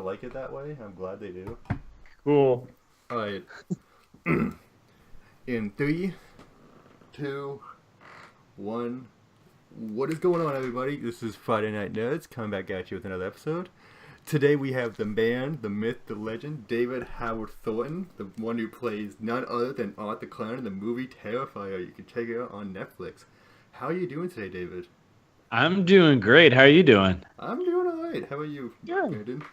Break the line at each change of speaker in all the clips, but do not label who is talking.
like it that way. I'm glad they do.
Cool.
All right. In three, two, one. What is going on, everybody? This is Friday Night Nerds coming back at you with another episode. Today we have the man, the myth, the legend, David Howard Thornton, the one who plays none other than Art the Clown in the movie Terrifier. You can check it out on Netflix. How are you doing today, David?
I'm doing great. How are you doing?
I'm doing alright. How are you, Brandon?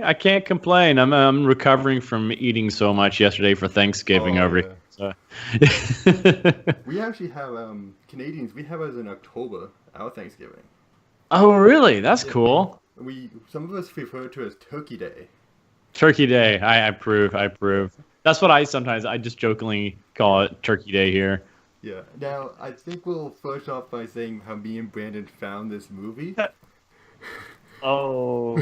I can't complain. I'm recovering from eating so much yesterday for Thanksgiving over here. So.
We actually have Canadians. We have us in October, our Thanksgiving.
Oh, really? That's cool.
Some of us refer to it as Turkey Day.
Turkey Day. I approve. That's what I just jokingly call it Turkey Day here.
Yeah. Now, I think we'll first off by saying how me and Brandon found this movie.
Oh,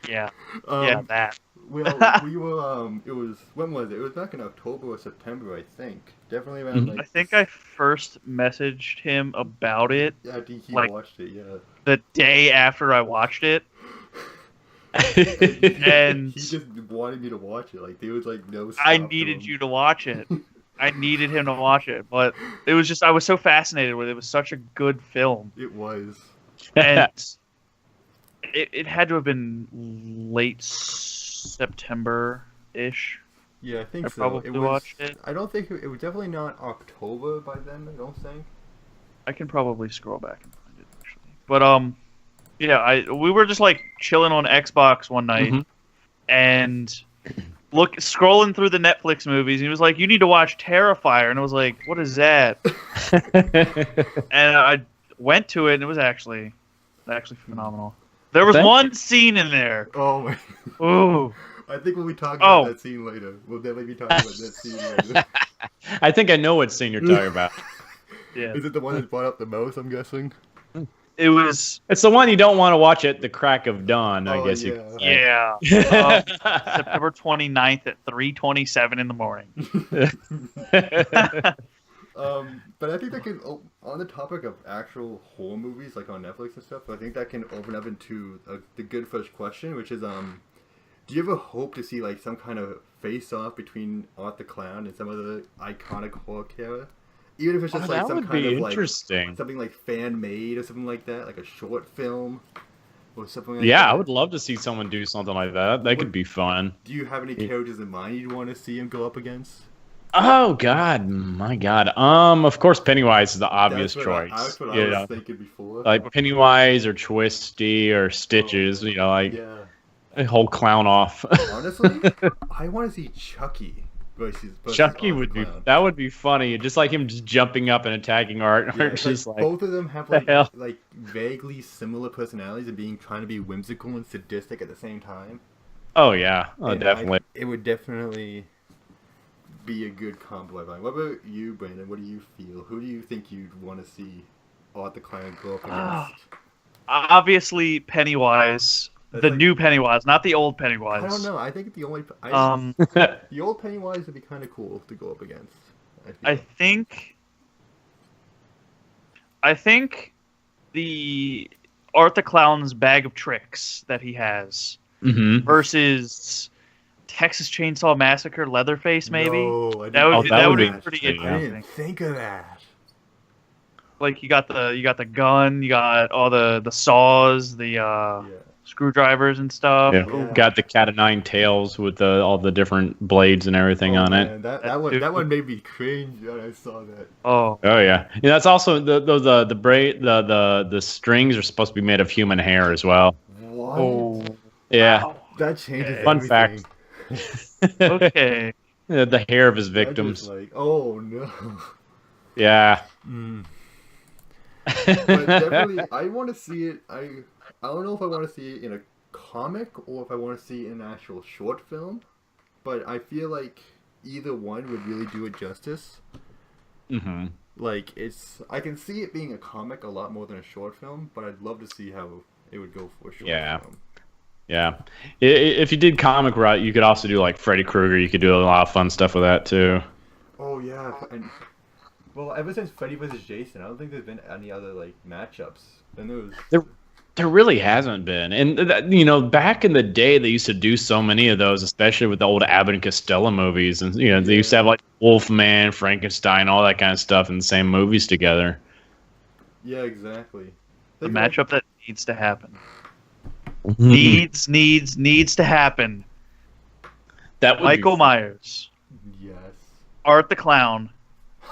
yeah. That.
Well, we were, when was it? It was back in October or September, I think. Definitely around,
I think I first messaged him about it.
Yeah, I think he watched it, yeah.
The day after I watched it.
And he just wanted me to watch it. Like, there was, no stop
I needed you to watch it. I needed him to watch it, but it was just, I was so fascinated with it. It was such a good film.
It was.
And it had to have been late September-ish.
Yeah, I think so.
Probably watched it.
I don't think it was definitely not October by then, I don't think.
I can probably scroll back and find it, actually. But, yeah, we were just, chilling on Xbox one night, and scrolling through the Netflix movies, and he was like, you need to watch Terrifier, and I was like, what is that? And I went to it, and it was actually phenomenal. There was one scene in there.
Oh my.
Ooh.
I think we'll be talking about that scene later. We'll definitely be talking about that scene later.
I think I know what scene you're talking about.
Yeah.
Is it the one that's brought up the most, I'm guessing?
It was.
It's the one you don't want to watch at the crack of dawn, I guess.
Yeah. September 29th at 3:27 in the morning.
But I think that can, on the topic of actual horror movies, like on Netflix and stuff, I think that can open up into the good first question, which is, do you ever hope to see, some kind of face-off between Art the Clown and some of the iconic horror character? Even if it's just, some kind of,
interesting.
Something fan-made or something like that, like a short film or something like that.
Yeah, I would love to see someone do something like that. That could be fun.
Do you have any characters in mind you'd want to see him go up against?
Oh God, my God. Of course, Pennywise is the obvious choice.
That's what I was thinking before.
Like Pennywise or Twisty or Stitches. A whole clown off.
Honestly, I want to see Chucky. Versus
Chucky would be funny. Just like him just jumping up and attacking Art.
Yeah, both of them have vaguely similar personalities and trying to be whimsical and sadistic at the same time.
Oh yeah, definitely.
It would definitely be a good combo. What about you, Brandon? What do you feel? Who do you think you'd want to see Art the Clown go up against?
Obviously, Pennywise. The new Pennywise, not the old Pennywise.
I don't know. I think the old Pennywise would be kind of cool to go up against.
I think the Art the Clown's bag of tricks that he has versus Texas Chainsaw Massacre Leatherface, maybe.
No,
that would be pretty interesting.
I didn't think of that.
You got the gun, you got all the saws, screwdrivers and stuff.
Yeah. Got the cat of nine tails with all the different blades and everything on it.
That one made me cringe when I saw that.
Oh yeah. That's also the strings are supposed to be made of human hair as well.
What?
Oh yeah.
Wow. That changes
Fun
everything.
fact.
Okay.
The hair of his victims.
Oh no.
Yeah.
But definitely, I want to see it. I don't know if I want to see it in a comic or if I want to see it in an actual short film, but I feel like either one would really do it justice.
Mm-hmm.
I can see it being a comic a lot more than a short film, but I'd love to see how it would go for a short film.
Yeah. If you did comic route, you could also do Freddy Krueger. You could do a lot of fun stuff with that too.
Oh yeah. Well, ever since Freddy vs. Jason, I don't think there's been any other matchups. And there
There really hasn't been. And, back in the day, they used to do so many of those, especially with the old Abbott and Costello movies. And, they used to have, like, Wolfman, Frankenstein, all that kind of stuff in the same movies together.
Yeah, exactly.
The matchup that needs to happen. Needs to happen.
That would
Michael Myers,
Yes.
Art the Clown,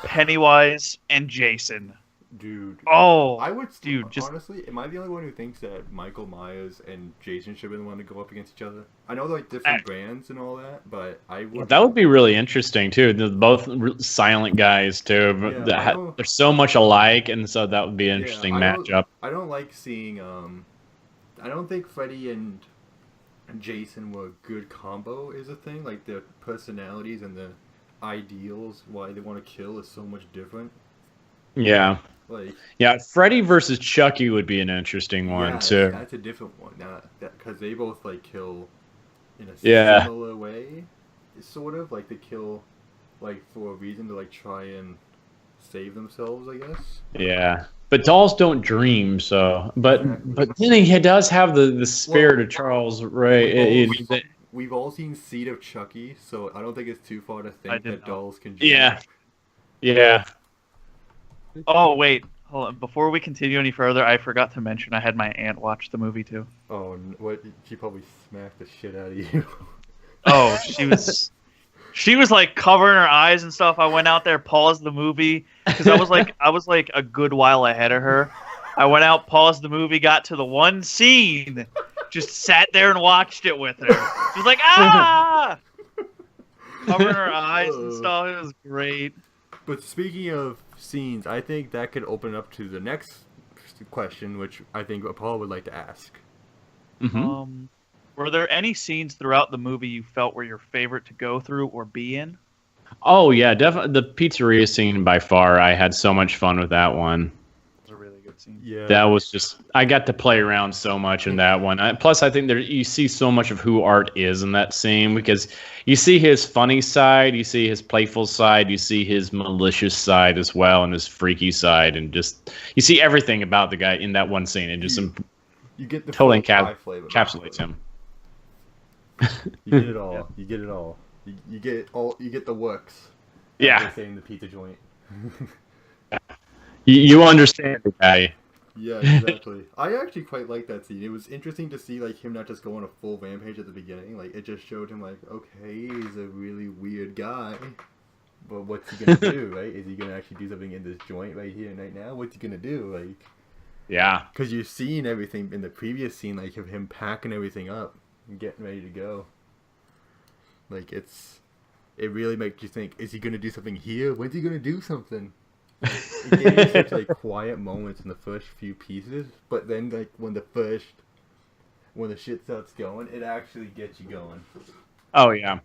Pennywise, and Jason.
Dude.
Oh,
I would,
just
honestly, am I the only one who thinks that Michael Myers and Jason should be the one to go up against each other? I know they're like different brands and all that, but I would.
That would be really interesting too. They're both silent guys too.
Yeah,
They're so much alike, and so that would be an interesting matchup.
I don't like seeing. I don't think Freddy and Jason were a good combo. Is a thing like their personalities and the ideals why they want to kill is so much different.
Yeah.
Like,
yeah, Freddy versus Chucky would be an interesting one too.
That's a different one. Because they both like kill in a similar way, sort of like they kill like for a reason to like try and save themselves, I guess.
Yeah, but dolls don't dream, so but then he does have the spirit of Charles Ray.
We've all seen Seed of Chucky, so I don't think it's too far to think that dolls can dream.
Yeah.
Oh, wait. Hold on. Before we continue any further, I forgot to mention I had my aunt watch the movie, too.
Oh, what? She probably smacked the shit out of you.
Oh, she was like covering her eyes and stuff. I went out there, paused the movie, because I was like a good while ahead of her. I went out, paused the movie, got to the one scene, just sat there and watched it with her. She was like, ah! Covering her eyes and stuff. It was great.
But speaking of scenes, I think that could open up to the next question, which I think Paul would like to ask.
Mm-hmm.
Were there any scenes throughout the movie you felt were your favorite to go through or be in?
Oh, yeah, definitely. The pizzeria scene, by far, I had so much fun with that one.
It was a really good scene.
Yeah.
That was just, I got to play around so much in that one. Plus, I think you see so much of who Art is in that scene, because you see his funny side, you see his playful side, you see his malicious side as well, and his freaky side, and just, you see everything about the guy in that one scene, and just
you get the
totally encapsulates him.
You get it all. Yeah. You get it all. You get all. You get the works.
Yeah.
They say in the pizza joint.
You understand the guy.
Yeah, exactly. I actually quite like that scene. It was interesting to see like him not just go on a full rampage at the beginning. Like it just showed him like, okay, he's a really weird guy, but what's he gonna do? Right? Is he gonna actually do something in this joint right here and right now? What's he gonna do? Like,
yeah.
Because you've seen everything in the previous scene, like of him packing everything up and getting ready to go. Like it really makes you think, is he gonna do something here? When's he gonna do something? It gave me such like quiet moments in the first few pieces, but then like when the shit starts going, it actually gets you going.
Oh yeah.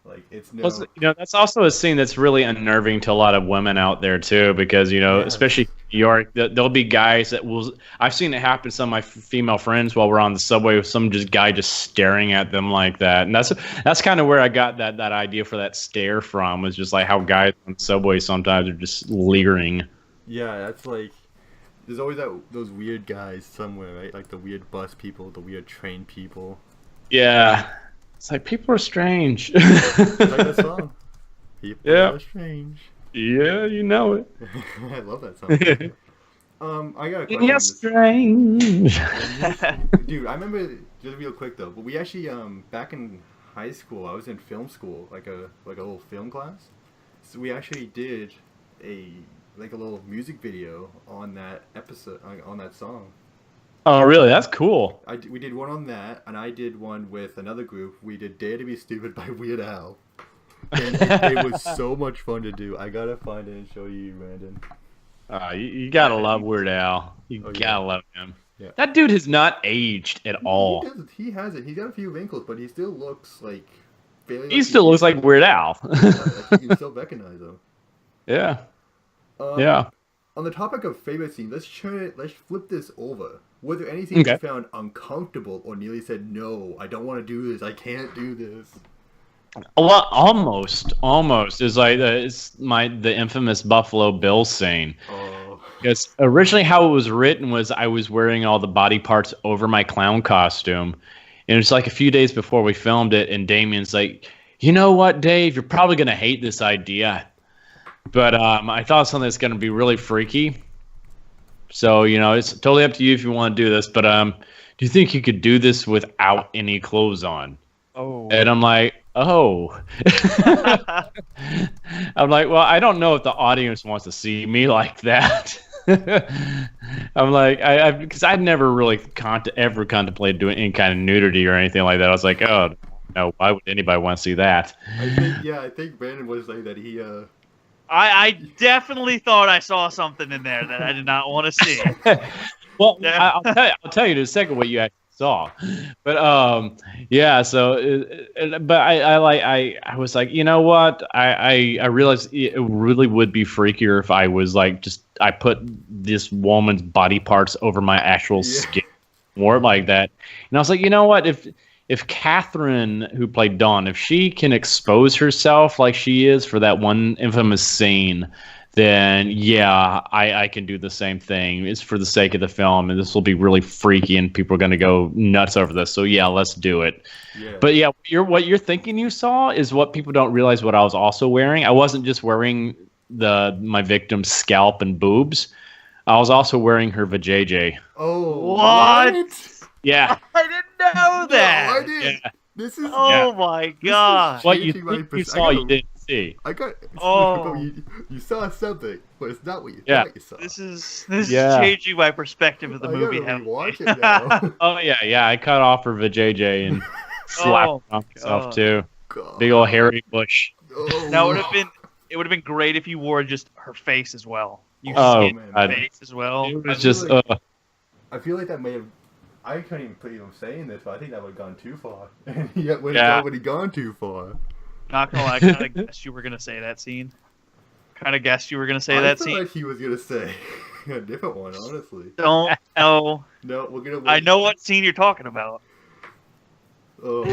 Like it's no.
Plus, that's also a scene that's really unnerving to a lot of women out there too, because especially in New York, there'll be guys that will. I've seen it happen to some of my female friends while we're on the subway with some guy just staring at them like that, and that's kind of where I got that idea for that stare from, was just like how guys on the subway sometimes are just leering.
Yeah, that's like. There's always those weird guys somewhere, right? Like the weird bus people, the weird train people.
Yeah. It's like, people are strange.
It's like that song. People are strange.
Yeah, you know it.
I love that song. I got a question.
You're strange.
Dude, I remember, just real quick though, but we actually, back in high school, I was in film school, like a little film class. So we actually did a little music video on that episode, on that song.
Oh, really? That's cool.
We did one on that, and I did one with another group. We did Dare to Be Stupid by Weird Al. And it was so much fun to do. I gotta find it and show you, Brandon.
You gotta love Weird Al. You gotta love him. Yeah. That dude has not aged at all.
He hasn't. He's got a few wrinkles, but he still looks like...
He still looks like Weird Al.
You can still recognize him.
Yeah. Yeah.
On the topic of favorite scene, let's flip this over. Were there any scenes you found uncomfortable or nearly said, no, I don't want to do this, I can't do this?
Well, almost is like the infamous Buffalo Bill scene.
Oh.
Because originally how it was written was I was wearing all the body parts over my clown costume. And it's like a few days before we filmed it, and Damien's like, you know what, Dave, you're probably going to hate this idea. But I thought something that's going to be really freaky. So, it's totally up to you if you want to do this. But do you think you could do this without any clothes on?
Oh.
And I'm like, oh. I'm like, well, I don't know if the audience wants to see me like that. I'm like, because I'd never really ever contemplated doing any kind of nudity or anything like that. I was like, oh, no, why would anybody want to see that?
I think Brandon was like that. He
I definitely thought I saw something in there that I did not want to see.
Well, I'll tell you in a second what you actually saw, but yeah. So, but I was like, you know what? I realized it really would be freakier if I was like I put this woman's body parts over my actual skin, more like that. And I was like, you know what? If Catherine, who played Dawn, if she can expose herself like she is for that one infamous scene, then yeah, I can do the same thing. It's for the sake of the film, and this will be really freaky, and people are going to go nuts over this. So yeah, let's do it. Yeah. But yeah, what you're thinking you saw is what people don't realize what I was also wearing. I wasn't just wearing my victim's scalp and boobs. I was also wearing her vajayjay.
Oh,
what?
Yeah.
I didn't know that.
No, I did.
Yeah.
This is.
Oh my god.
What you think you saw, you didn't see.
I got.
Oh.
You saw something, but it's not what you thought you saw.
This is changing my perspective of the movie.
I gotta rewatch it now.
Oh yeah. I cut off her vajayjay and slapped it on myself too. God. Big old hairy bush.
Oh,
now it would have been great if you wore just her face as well. You
skinned
her face as well.
It was just.
I feel like that may have. I can't even believe I'm saying this, but I think that would have gone too far. And yet, it's already gone too far.
Not gonna lie, I kind of guessed you were gonna say that scene. Kind of guessed you were gonna say that scene.
I thought he was gonna say a different one, honestly.
Don't know.
No, we're gonna.
I know what scene you're talking about.
Oh.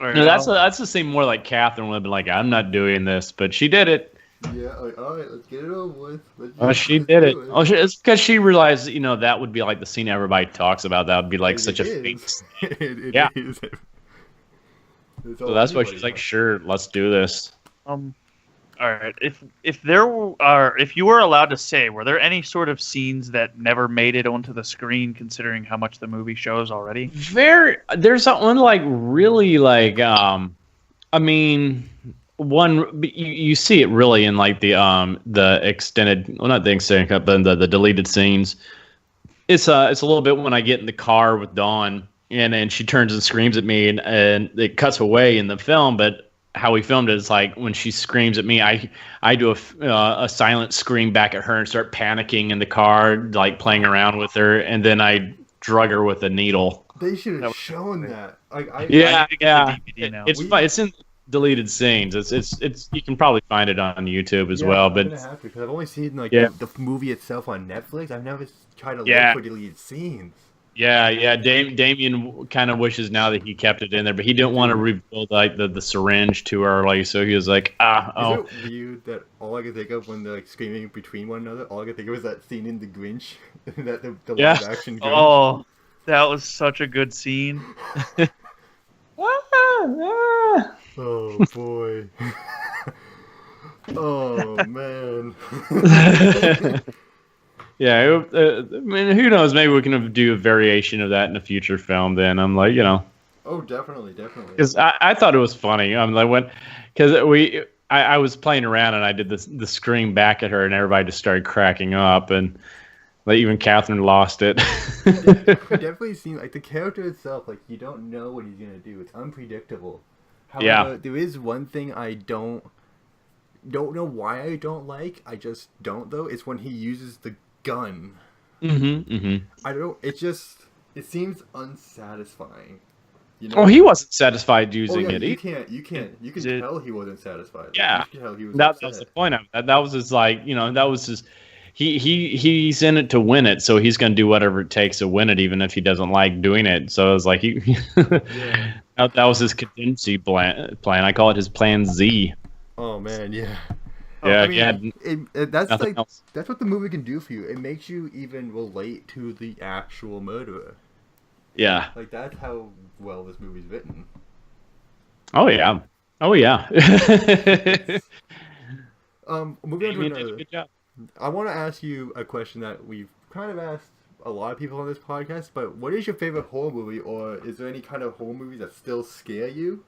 No, that's the scene more like Catherine would have been like, I'm not doing this, but she did it.
Yeah, like, all right, let's get it over with.
She did it. It's because she realized, that would be like the scene everybody talks about. That would be like such a fake scene.
It is.
So that's why she's like, sure, let's do this.
All right. If you were allowed to say, were there any sort of scenes that never made it onto the screen, considering how much the movie shows already?
There's one like really like one you see it really in like the extended, well, not the extended cut, but the deleted scenes. It's a little bit when I get in the car with Dawn and she turns and screams at me and it cuts away in the film, but how we filmed it is like when she screams at me, I do a silent scream back at her and start panicking in the car, like playing around with her, and then I drug her with a needle.
They should have shown that.
It's in deleted scenes. It's you can probably find it on YouTube as well. But
I'm gonna have to, because I've only seen the movie itself on Netflix. I've never tried to look for deleted scenes.
Yeah. Damien kind of wishes now that he kept it in there, but he didn't want to reveal like the syringe too early, so he was like,
Is it weird that all I could think of when they're like screaming between one another, all I could think of was that scene in The Grinch, that the live action Grinch.
Oh, that was such a good scene.
Oh boy. Oh man.
Yeah, who knows? Maybe we can do a variation of that in a future film. Then I'm like,
Oh, definitely.
Because I thought it was funny. I'm like, I was playing around and I did the scream back at her, and everybody just started cracking up, and like even Catherine lost it.
It definitely seems like the character itself, like you don't know what he's gonna do. It's unpredictable. However, there is one thing I don't know why I don't like. I just don't though. It's when he uses the gun. I don't. It seems unsatisfying.
Oh, he wasn't satisfied using it.
You can tell he wasn't satisfied.
Yeah,
you can tell he was
that was the point of it. That was his that was his. He's in it to win it, so he's gonna do whatever it takes to win it, even if he doesn't like doing it. So it was like that was his contingency plan. I call it his plan Z.
Oh man, yeah.
Yeah,
I mean,
yeah.
that's
Nothing
like
else.
that's what the movie can do for you. It makes you even relate to the actual murderer.
Yeah.
Like that's how well this movie's written.
Oh yeah. Oh yeah.
Moving on to
Damien did a
another.
good job.
I want to ask you a question that we've kind of asked a lot of people on this podcast. But what is your favorite horror movie, or is there any kind of horror movies that still scare you?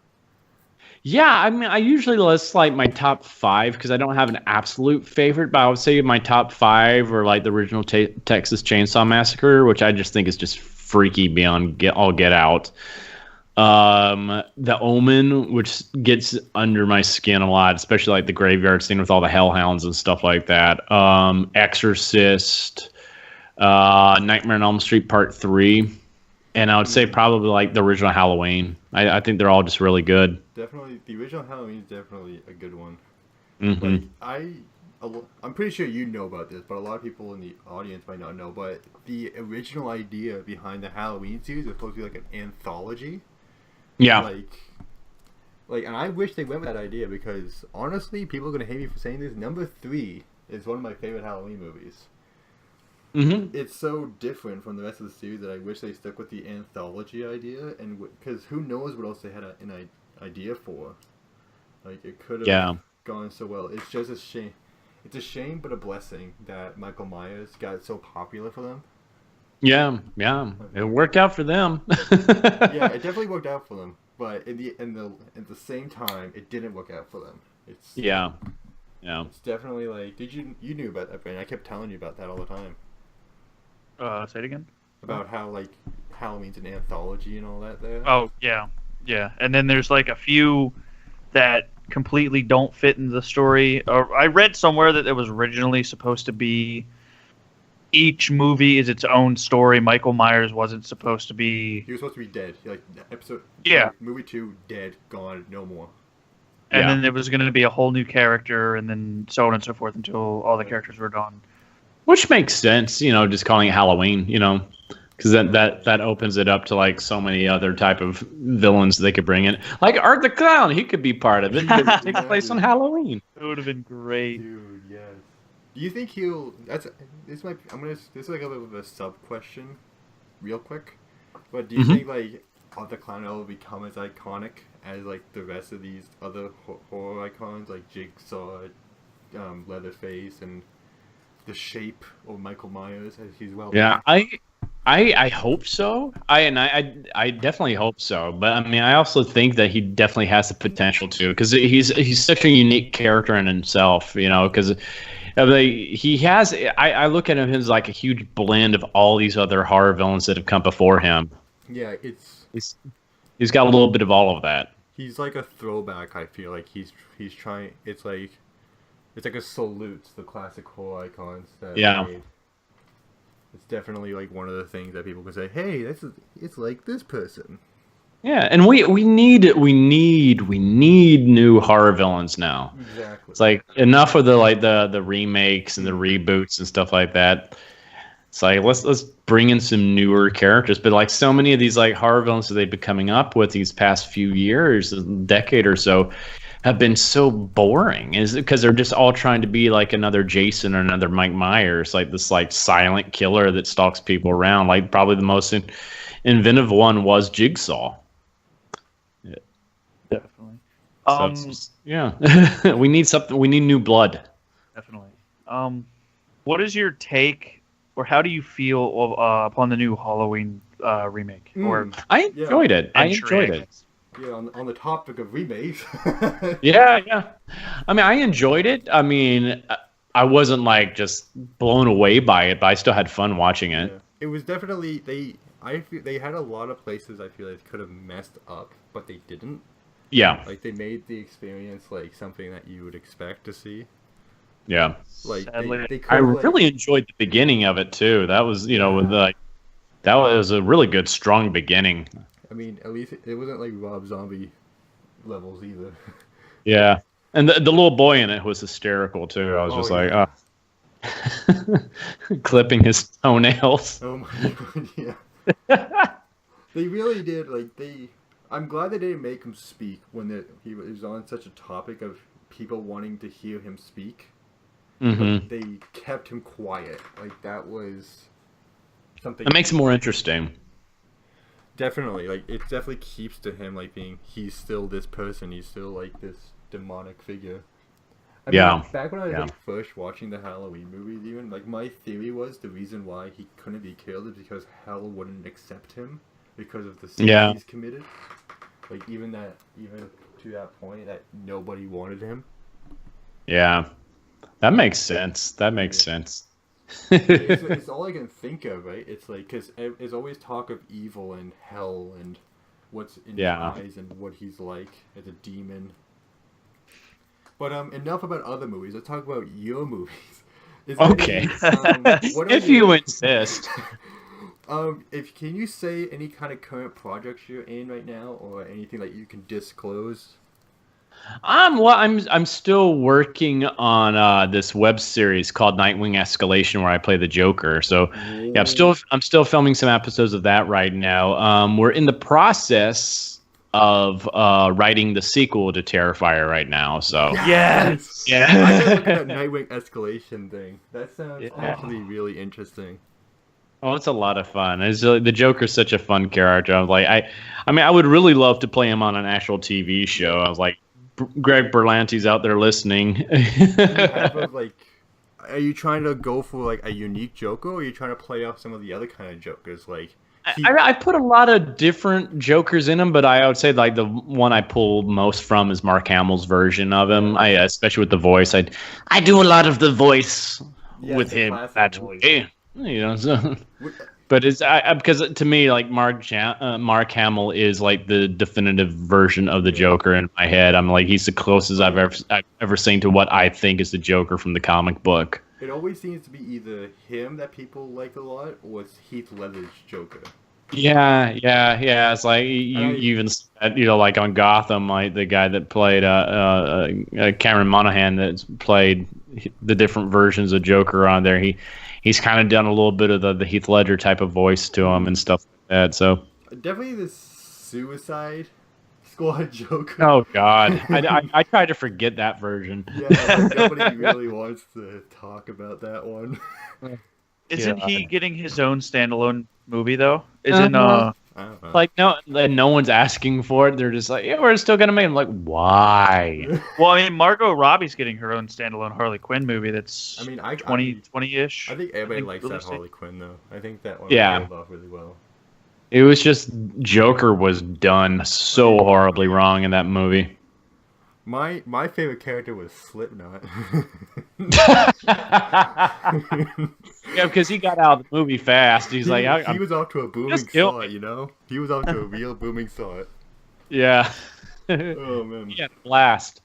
Yeah, I mean, I usually list like my top five because I don't have an absolute favorite, but I would say my top five are like the original Texas Chainsaw Massacre, which I just think is just freaky beyond get out. The Omen, which gets under my skin a lot, especially like the graveyard scene with all the hellhounds and stuff like that. Exorcist, Nightmare on Elm Street Part 3, and I would say probably like the original Halloween. I think they're all just really good.
Definitely, the original Halloween is definitely a good one.
Mm-hmm.
Like I'm pretty sure you know about this, but a lot of people in the audience might not know. But the original idea behind the Halloween series was supposed to be like an anthology.
Yeah.
And I wish they went with that idea because honestly, people are gonna hate me for saying this. Number 3 is one of my favorite Halloween movies.
Mm-hmm.
It's so different from the rest of the series that I wish they stuck with the anthology idea, and because who knows what else they had an idea for. Like it could have gone so well. It's just a shame. It's a shame, but a blessing that Michael Myers got so popular for them.
Yeah, it worked out for them.
Yeah, it definitely worked out for them, but at the same time, it didn't work out for them.
Yeah.
It's definitely like, you knew about that, Brandon? I kept telling you about that all the time.
Say it again.
About how like Halloween's an anthology and all that there.
Oh yeah, and then there's like a few that completely don't fit in the story. I read somewhere that it was originally supposed to be each movie is its own story. Michael Myers wasn't supposed to be.
He was supposed to be dead. Like episode.
Yeah.
Like, movie 2, dead, gone, no more.
And then there was going to be a whole new character, and then so on and so forth until all the characters were gone.
Which makes sense, just calling it Halloween, because that opens it up to like so many other type of villains they could bring in. Like Art the Clown, he could be part of it. It takes place on Halloween.
It would have been great.
Dude, yes. Do you think he'll? This is like a bit of a sub question, real quick. But do you think like Art the Clown will become as iconic as like the rest of these other horror icons like Jigsaw, Leatherface, and the Shape or Michael Myers as he's well?
Yeah, I hope so. I definitely hope so. But I mean, I also think that he definitely has the potential to, because he's such a unique character in himself. Because he has. I look at him as like a huge blend of all these other horror villains that have come before him.
Yeah,
he's got a little bit of all of that.
He's like a throwback. I feel like he's trying. It's like a salute to the classic horror icons that made. It's definitely like one of the things that people can say, "Hey, it's like this person."
Yeah, and we need new horror villains now.
Exactly.
It's like enough of the remakes and the reboots and stuff like that. It's like let's bring in some newer characters. But like so many of these like horror villains that they've been coming up with these past few years, a decade or so, have been so boring. Is because they're just all trying to be like another Jason or another Mike Myers, like this like silent killer that stalks people around. Like probably the most inventive one was Jigsaw.
Definitely.
Yeah, we need something. We need new blood.
Definitely. What is your take, or how do you feel upon the new Halloween remake? Or
I enjoyed it. I enjoyed it.
Yeah, on the topic of remakes.
Yeah. I mean, I enjoyed it. I mean, I wasn't like just blown away by it, but I still had fun watching it.
Yeah. It was definitely I feel they had a lot of places I feel like could have messed up, but they didn't.
Yeah.
Like they made the experience like something that you would expect to see.
Yeah.
Like they
I really enjoyed the beginning of it too. That was, with that was a really good strong beginning.
I mean, at least it wasn't like Rob Zombie levels either.
Yeah. And the little boy in it was hysterical too. I was just like, clipping his toenails.
Oh my god, yeah. They really did, I'm glad they didn't make him speak when he was on such a topic of people wanting to hear him speak.
Mm-hmm.
But they kept him quiet. Like, that was something.
It makes it more interesting.
Definitely. Like, it definitely keeps to him, like, being, he's still this person. He's still, like, this demonic figure. I mean, back when I was like, first watching the Halloween movies, even, like, my theory was the reason why he couldn't be killed is because hell wouldn't accept him because of the sins he's committed. Like, even to that point, that nobody wanted him.
Yeah. That makes sense. That makes sense.
It's all I can think of, right? It's like, because there's always talk of evil and hell and what's in his eyes and what he's like as a demon. But enough about other movies. Let's talk about your movies.
Okay. If you insist.
Can you say any kind of current projects you're in right now, or anything that you can disclose?
Well, I'm still working on this web series called Nightwing Escalation, where I play the Joker. So, yeah, I'm still filming some episodes of that right now. We're in the process of writing the sequel to Terrifier right now. So
yes,
yeah.
I did look at that Nightwing Escalation thing. That sounds actually really interesting.
Oh, it's a lot of fun. The Joker's such a fun character. I was like, I mean, I would really love to play him on an actual TV show. I was like, Greg Berlanti's out there listening.
Are you trying to go for like a unique Joker, or are you trying to play off some of the other kind of Jokers? Like,
I put a lot of different Jokers in him, but I would say like the one I pull most from is Mark Hamill's version of him. Especially with the voice. I do a lot of the voice with him. That way, you know. So. But it's because to me, like Mark Hamill is like the definitive version of the Joker in my head. I'm like, he's the closest I've ever seen to what I think is the Joker from the comic book.
It always seems to be either him that people like a lot, or it's Heath Ledger's Joker.
Yeah. It's like you even said, like on Gotham, like the guy that played Cameron Monaghan that's played the different versions of Joker on there. He's kind of done a little bit of the Heath Ledger type of voice to him and stuff like that. So
definitely the Suicide Squad Joker.
Oh God, I try to forget that version.
Yeah, nobody really wants to talk about that one.
Isn't he getting his own standalone movie though?
Like no one's asking for it. They're just like, yeah, we're still gonna make. I'm like, why?
Well, I mean, Margot Robbie's getting her own standalone Harley Quinn movie. That's 20-ish.
I think everybody likes that Harley Quinn though. I think that one pulled off really well.
It was just Joker was done so horribly wrong in that movie.
My favorite character was Slipknot.
Yeah, because he got out of the movie fast. He
was off to a booming start, you know? He was off to a real booming start.
Yeah.
Oh, man.
He had a blast.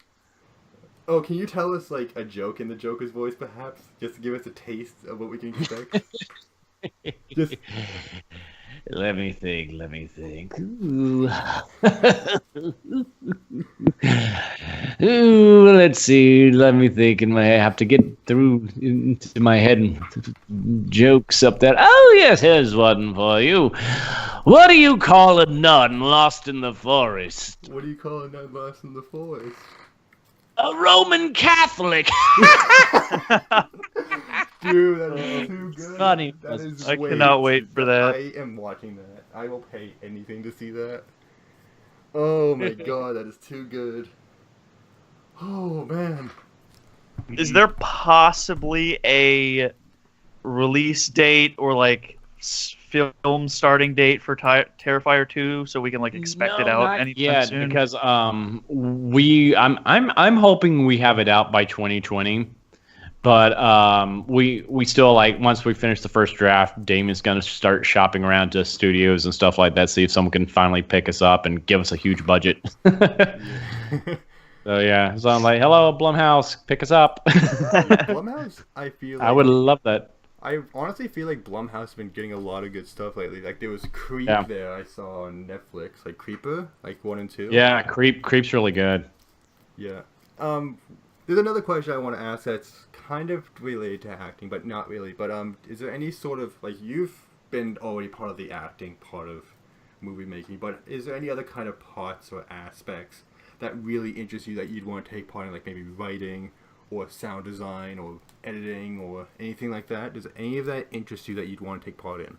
Oh, can you tell us, like, a joke in the Joker's voice, perhaps? Just to give us a taste of what we can expect? Just...
Let me think. Ooh. Ooh, let's see. Let me think. I have to get through into my head jokes up there. Oh, yes, here's one for you. What do you call a nun lost in the forest?
What do you call a nun lost in the forest?
A Roman Catholic.
Dude, that is too good.
Funny.
I cannot wait for that.
I am watching that. I will pay anything to see that. Oh my god, that is too good. Oh man.
Is there possibly a release date or like film starting date for Terrifier 2 so we can like expect it out anytime soon?
Because I'm hoping we have it out by 2020. But we still, like, once we finish the first draft, Damien's going to start shopping around to studios and stuff like that, see if someone can finally pick us up and give us a huge budget. So I'm like, hello, Blumhouse, pick us up.
Blumhouse, I feel like...
I would love that.
I honestly feel like Blumhouse has been getting a lot of good stuff lately. Like, there was Creep there I saw on Netflix. Like, Creeper, like 1 and 2.
Yeah, Creep's really good.
Yeah. There's another question I want to ask that's kind of related to acting, but not really. But is there any sort of, like, you've been already part of the acting part of movie making, but is there any other kind of parts or aspects that really interests you that you'd want to take part in, like maybe writing or sound design or editing or anything like that? Does any of that interest you that you'd want to take part in?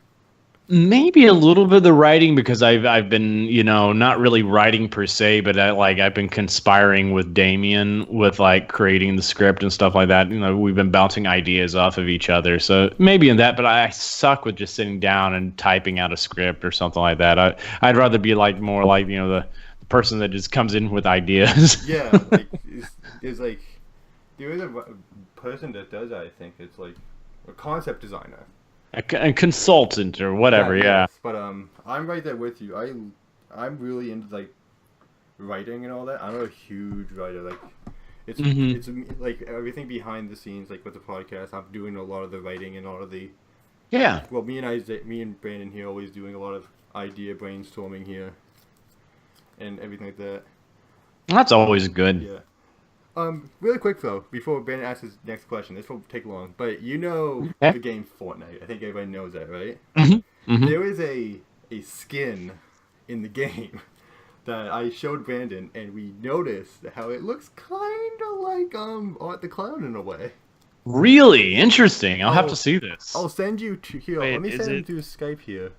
Maybe a little bit of the writing, because I've been, not really writing per se, but I've been conspiring with Damien with like creating the script and stuff like that. We've been bouncing ideas off of each other. So maybe in that, but I suck with just sitting down and typing out a script or something like that. I'd rather be like more like, the person that just comes in with ideas.
Yeah, like is like there is a person that does that. I think it's like a concept designer.
A consultant or whatever, yeah.
Yes. But I'm right there with you. I'm really into like writing and all that. I'm a huge writer. Like it's like everything behind the scenes, like with the podcast. I'm doing a lot of the writing and all of the.
Yeah.
Well, me and Brandon here always doing a lot of idea brainstorming here, and everything like that.
That's always good.
Yeah. Really quick though, before Ben asks his next question, this won't take long, but the game Fortnite. I think everybody knows that, right?
Mm-hmm. Mm-hmm.
There is a skin in the game that I showed Brandon, and we noticed how it looks kind of like Art the Clown in a way.
Really interesting. I'll have to see this.
I'll send you here.
Wait,
let me send it through Skype here.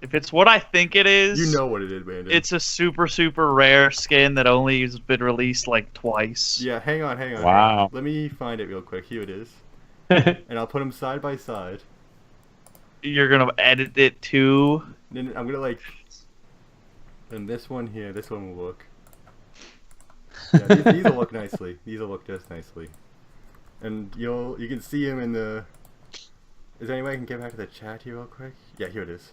If it's what I think it is,
You know what it is, Brandon.
it's a super, super rare skin that only has been released like twice.
Yeah, hang on.
Wow.
Let me find it real quick. Here it is. And I'll put them side by side.
You're gonna edit it too.
Then I'm gonna like. And this one here, this one will look. Yeah, these will look nicely. These will look just nicely. And you can see him in the. Is there any way I can get back to the chat here real quick? Yeah, here it is.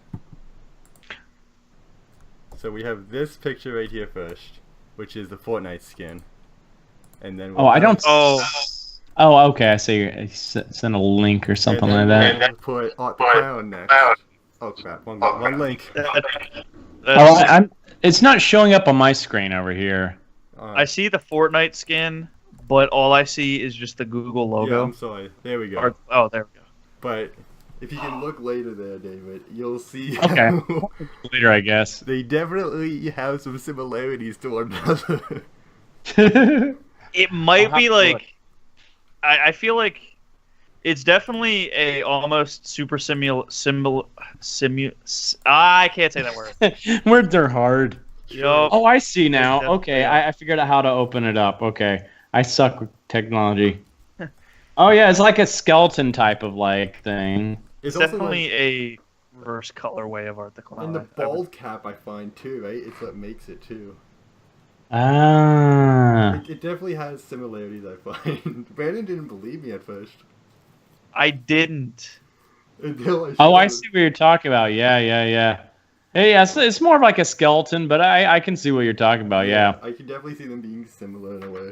So we have this picture right here first, which is the Fortnite skin, and then
I don't.
Oh,
Okay. I see. Send a link or something like that.
We'll put Art the Clown next. Oh crap! One link.
It's not showing up on my screen over here.
I see the Fortnite skin, but all I see is just the Google
Yeah,
logo.
I'm sorry. There we go.
There we go.
But if you can look later there, David, you'll see.
Okay. Later, I guess.
They definitely have some similarities to one another.
It might be like. I feel like it's definitely a almost super I can't say that word.
Words are hard.
Yup.
Oh, I see now. Okay, I figured out how to open it up. Okay, I suck with technology. Oh yeah, it's like a skeleton type of like thing.
It's definitely a reverse colorway of Art the Clown.
And the bald cap I find too, right? It's what makes it too.
Ah.
It definitely has similarities I find. Brandon didn't believe me at first.
I didn't.
Until
I see what you're talking about. Yeah. Hey, yeah, it's more of like a skeleton, but I can see what you're talking about. Yeah.
I can definitely see them being similar in a way.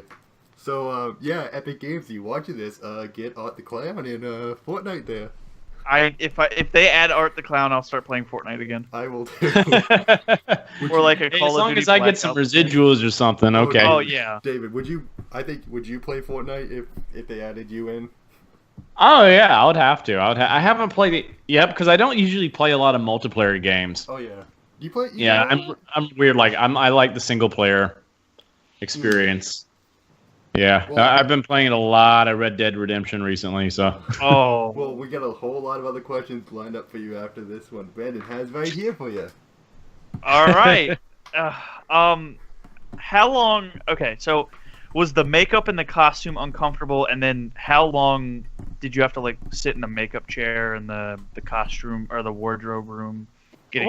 So yeah, Epic Games, you watching this? Get Art the Clown in Fortnite there.
If they add Art the Clown, I'll start playing Fortnite again.
I will too.
Or like a
Hey,
Call
as
of
long
Duty
as I get
Black
some
Ops.
residuals or something. Okay.
Oh yeah.
David, would you play Fortnite if they added you in?
Oh yeah, I would have to. I haven't played it yet because I don't usually play a lot of multiplayer games.
Oh yeah. You play?
Yeah, I'm weird. Like I like the single player experience. Yeah,
Well,
I've been playing a lot of Red Dead Redemption recently. So.
Oh.
Well, we got a whole lot of other questions lined up for you after this one. Brandon has right here for you.
All right. How long? Okay, so was the makeup and the costume uncomfortable, and then how long did you have to like sit in a makeup chair in the costume or the wardrobe room getting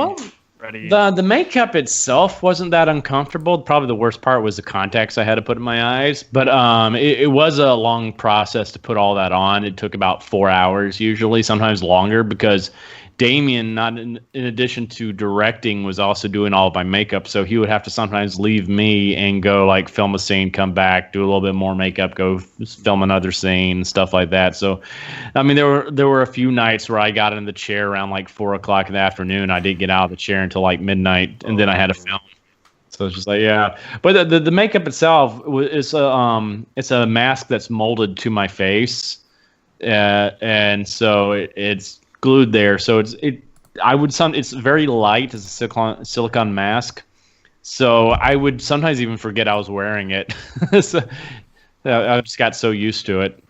ready?
The makeup itself wasn't that uncomfortable. Probably the worst part was the contacts I had to put in my eyes. But it was a long process to put all that on. It took about 4 hours usually, sometimes longer, because Damien, not in addition to directing, was also doing all of my makeup. So he would have to sometimes leave me and go like film a scene, come back, do a little bit more makeup, go film another scene, stuff like that. So, I mean, there were a few nights where I got in the chair around like 4 o'clock in the afternoon. I didn't get out of the chair until like midnight, and then I had to film. So it's just like, yeah. But the makeup itself is it's a mask that's molded to my face, and so it's glued there. So it's very light. It's a silicone mask. So I would sometimes even forget I was wearing it. So, I just got so used to it.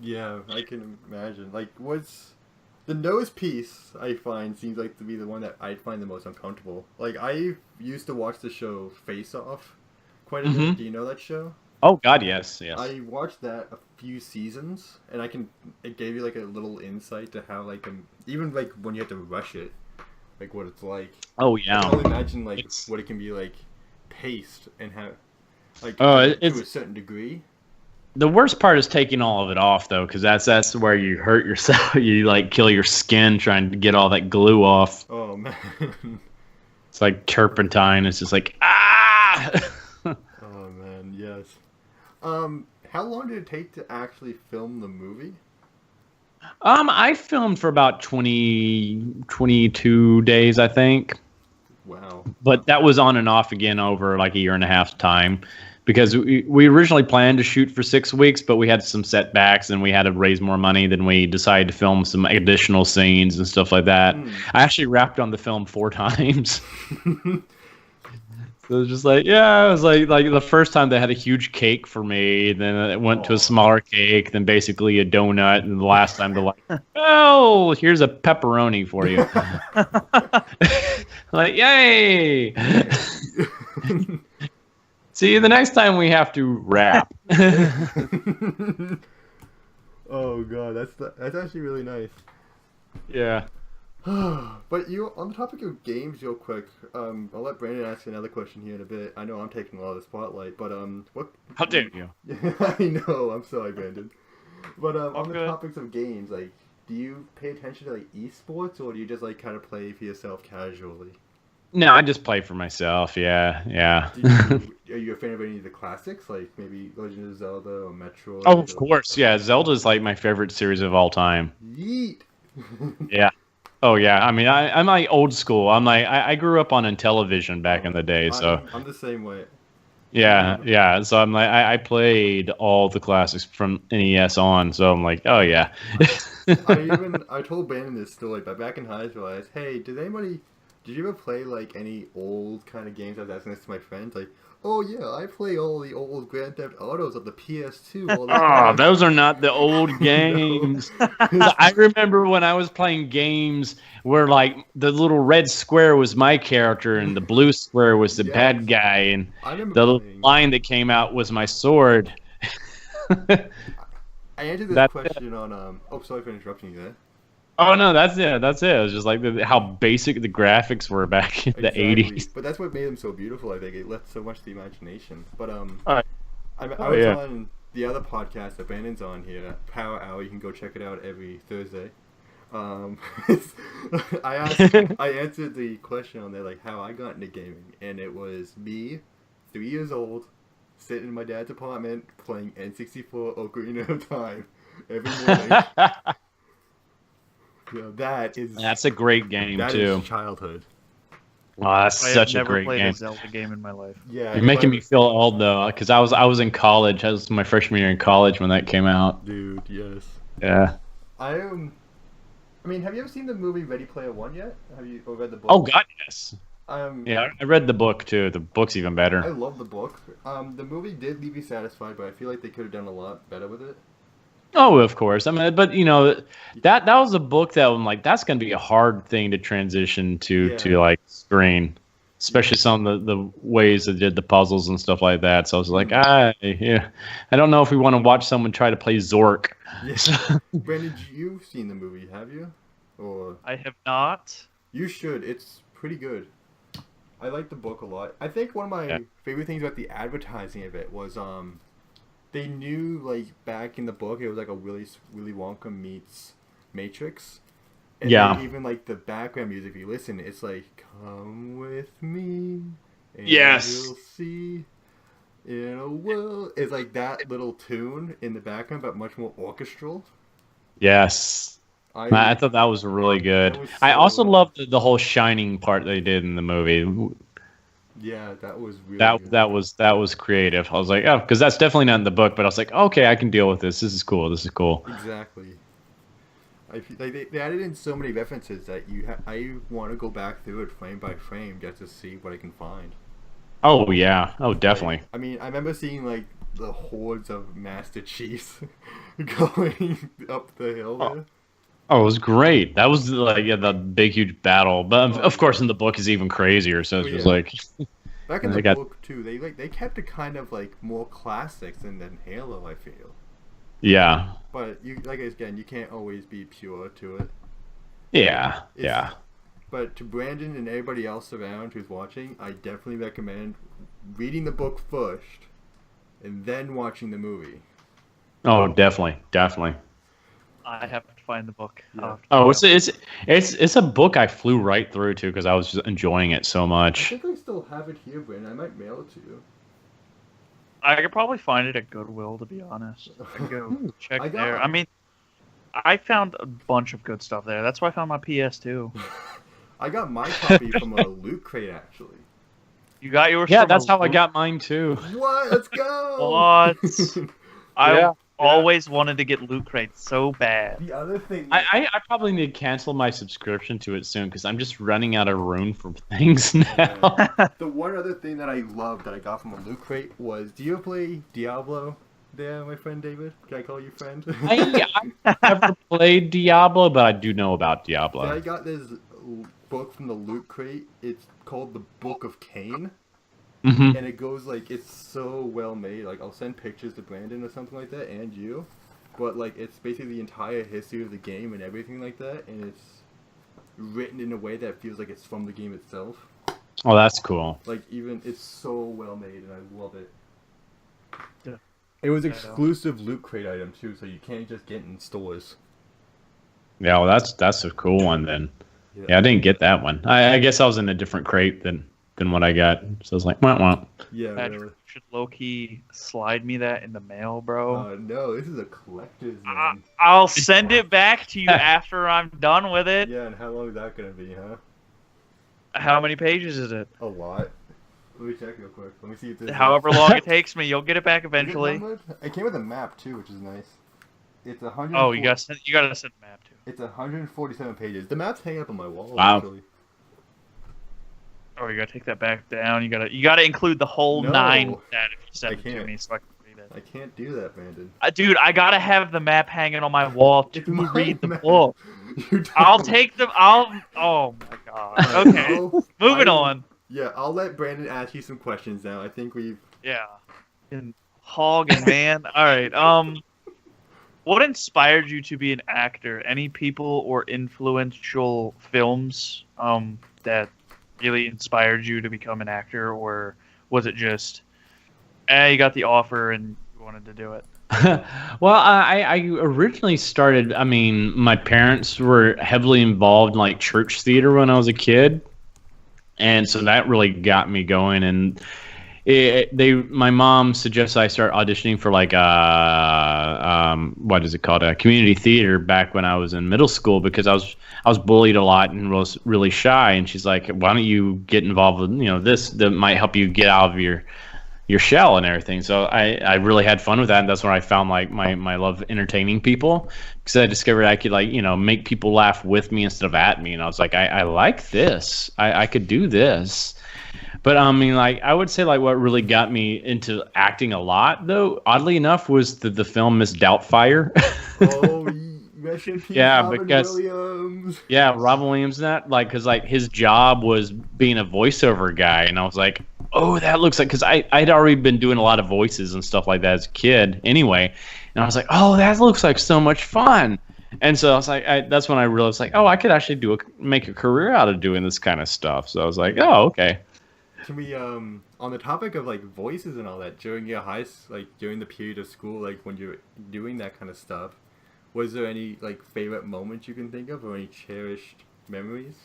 Yeah, I can imagine. Like, what's the nose piece? I find seems like to be the one that I find the most uncomfortable. Like, I used to watch the show Face Off quite a bit.
Hmm.
Do you know that show?
Oh God, yes, yes.
I watched that a few seasons, and it gave you like a little insight to how like even like when you have to rush it, like what it's like.
Oh
I
yeah.
can only imagine like
It's
what it can be like paced and how like
oh,
to
it's
a certain degree.
the worst part is taking all of it off though, because that's where you hurt yourself. You like kill your skin trying to get all that glue off.
Oh man.
It's like turpentine. It's just like ah.
Oh man, yes. How long did it take to actually film the movie?
I filmed for about 22 days, I think.
Wow.
But that was on and off again over like a year and a half time because we originally planned to shoot for 6 weeks, but we had some setbacks and we had to raise more money. Then we decided to film some additional scenes and stuff like that. I actually wrapped on the film 4 times. So it was just like, yeah, it was like the first time they had a huge cake for me, then it went to a smaller cake, then basically a donut, and the last time they're like, oh, here's a pepperoni for you. Like, yay! See, the next time we have to wrap.
Oh god, that's actually really nice.
Yeah.
But you, on the topic of games, real quick, I'll let Brandon ask you another question here in a bit. I know I'm taking a lot of the spotlight, but what?
How dare you?
I know, I'm sorry, Brandon. But on the
good.
topics of games, like, do you pay attention to like esports, or do you just like kind of play for yourself casually?
No, I just play for myself. Yeah, yeah.
Are you a fan of any of the classics, like maybe Legend of Zelda or Metroid?
Oh, of course. Yeah, Zelda's like my favorite series of all time.
Yeet.
Yeah. Oh yeah, I mean, I'm like old school. I'm like I grew up on Intellivision back in the day, so
I'm the same way.
yeah, yeah. So I'm like I played all the classics from NES on, so I'm like, oh yeah.
I told Brandon this story, but back in high school, I asked, hey, did you ever play like any old kind of games? I was asking this to my friends, like, oh yeah, I play all the old Grand Theft Autos of the PS2 all the
Oh,
time.
those are not the old games. I remember when I was playing games where like the little red square was my character and the blue square was the
Yes.
bad guy, and
I remember
the little
playing.
line that came out was my sword.
I answered this
That's
question on. Oh, sorry for interrupting you there.
Oh no, that's it. That's it. It was just like how basic the graphics were back in the
Exactly.
80s.
But that's what made them so beautiful. I think it left so much to the imagination. But
Alright.
I
Oh,
was
yeah.
on the other podcast that Brandon's on here, Power Hour. You can go check it out every Thursday. I answered the question on there like how I got into gaming, and it was me, 3 years old, sitting in my dad's apartment playing N64 Ocarina of Time every morning.
That's a great game
that
too.
is childhood.
Oh, that's
I
such
have
a
never
great
played
game.
a Zelda game in my life.
Yeah,
You're making me feel old though, because I was in college. I was my freshman year in college when that came out.
dude. Yes.
Yeah.
I mean, have you ever seen the movie Ready Player One yet? Have you or read the book?
Oh God, yes.
Yeah,
I read the book too. The book's even
I
better.
love the book. The movie did leave me satisfied, but I feel like they could have done a lot better with it.
Oh, of course. I mean, but you know, that was a book that I'm like, that's going to be a hard thing to transition to like screen, especially some of the ways they did the puzzles and stuff like that. So I was like, yeah, I don't know if we want to watch someone try to play Zork.
Yeah. Brandon, you've seen the movie, have you? Or
I have not.
you should. It's pretty good. I like the book a lot. I think one of my favorite things about the advertising of it was they knew like back in the book it was like a Willy Wonka meets Matrix. And then even like the background music, if you listen, it's like "Come with me, and you'll see in a world." It's like that little tune in the background, but much more orchestral.
Yes. I thought that was really good. I also loved the whole shining part they did in the movie.
Yeah, that was really good.
That was creative. I was like, oh, because that's definitely not in the book. But I was like, okay, I can deal with this. This is cool. This is cool.
Exactly. They added in so many references that I want to go back through it frame by frame just to see what I can find.
Oh yeah. Oh definitely.
I mean, I remember seeing like the hordes of Master Chiefs going up the hill there.
Oh, it was great. That was like the big huge battle. But
Oh,
of course,
yeah.
in the book is even crazier. So it's
Oh,
just
yeah.
like
Back in
they
the
got
book too, they kept it kind of like more classics than Halo, I feel.
yeah,
But you again, you can't always be pure to it.
yeah,
It's,
yeah.
But to Brandon and everybody else around who's watching, I definitely recommend reading the book first and then watching the movie.
Oh, definitely, definitely.
I have to find the book.
Yeah.
Oh, it's a book I flew right through to because I was just enjoying it so
I
much.
think I still have it here, Brandon. I might mail it to you.
I could probably find it at Goodwill, to be honest. I can go check
I got
there.
it.
I mean, I found a bunch of good stuff there. That's why I found my PS2.
I got my copy from a loot crate, actually.
You got yours?
Yeah,
from
that's
a
how I
loot-
got mine too.
What? Let's go!
What? I
Yeah.
always wanted to get loot crates so bad.
The other thing...
I probably need to cancel my subscription to it soon because I'm just running out of room for things now.
The one other thing that I loved that I got from a loot crate was, do you play Diablo there, my friend David? Can I call you friend?
I never played Diablo, but I do know about
So I
Diablo.
got this book from the loot crate. It's called the Book of Cain.
Hmm.
And it goes like, it's so well made. Like, I'll send pictures to Brandon or something like that, and you. But like, it's basically the entire history of the game and everything like that, and it's written in a way that feels like it's from the game itself.
Oh, that's cool.
Like, even it's so well made, and I love it.
Yeah.
It was
I know.
exclusive loot crate item too, so you can't just get in stores.
Yeah, well, that's a cool one then. Yeah, I didn't get that one. I guess I was in a different crate than what I got. So I was like, wah.
Yeah.
Patrick,
Really.
you should low key slide me that in the mail, bro.
No, this is a collector's man.
I'll send it back to you after I'm done with it.
Yeah, and how long is that gonna be, huh?
How many pages is it?
A lot. Let me check real quick. Let me see if this.
However long it takes me, you'll get it back eventually.
It came with a map too, which is nice. It's 100.
Oh, you gotta send a map too.
It's 147 pages. The map's hanging up on my wall.
Wow.
Actually.
Oh, you gotta take that back down. You gotta include the whole
No.
9 with that if you send
I
it to
can't.
me so I can read it.
I can't do that, Brandon.
Dude, I gotta have the map hanging on my wall
It's
to
my
read the
map.
book.
You don't-
I'll take them. Oh my god. Okay, moving on.
Yeah, I'll let Brandon ask you some questions now. I think we've.
Yeah. And hog and man. All right. What inspired you to be an actor? Any people or influential films that really inspired you to become an actor, or was it just, you got the offer and you wanted to do it?
Well, I originally started. I mean, my parents were heavily involved in like church theater when I was a kid, and so that really got me going. And my mom suggested I start auditioning for like what is it called, a community theater back when I was in middle school because I was bullied a lot and was really shy. And she's like, why don't you get involved with this that might help you get out of your shell and everything. So I really had fun with that, and that's when I found like my love of entertaining people, because I discovered I could make people laugh with me instead of at me, and I was like, I like this. I could do this. But I mean, like, I would say like what really got me into acting a lot, though, oddly enough, was the film Miss Doubtfire.
Oh, rest in peace,
Yeah,
Robin
because-
Williams.
Yeah, Robin Williams, because like his job was being a voiceover guy, and I was like, oh, that looks like, because I'd already been doing a lot of voices and stuff like that as a kid anyway, and I was like, oh, that looks like so much fun. And so I was like, that's when I realized like, oh, I could actually make a career out of doing this kind of stuff. So I was like, oh, okay.
Can we on the topic of like voices and all that, during your during the period of school, like when you're doing that kind of stuff, was there any like favorite moments you can think of, or any cherished memories?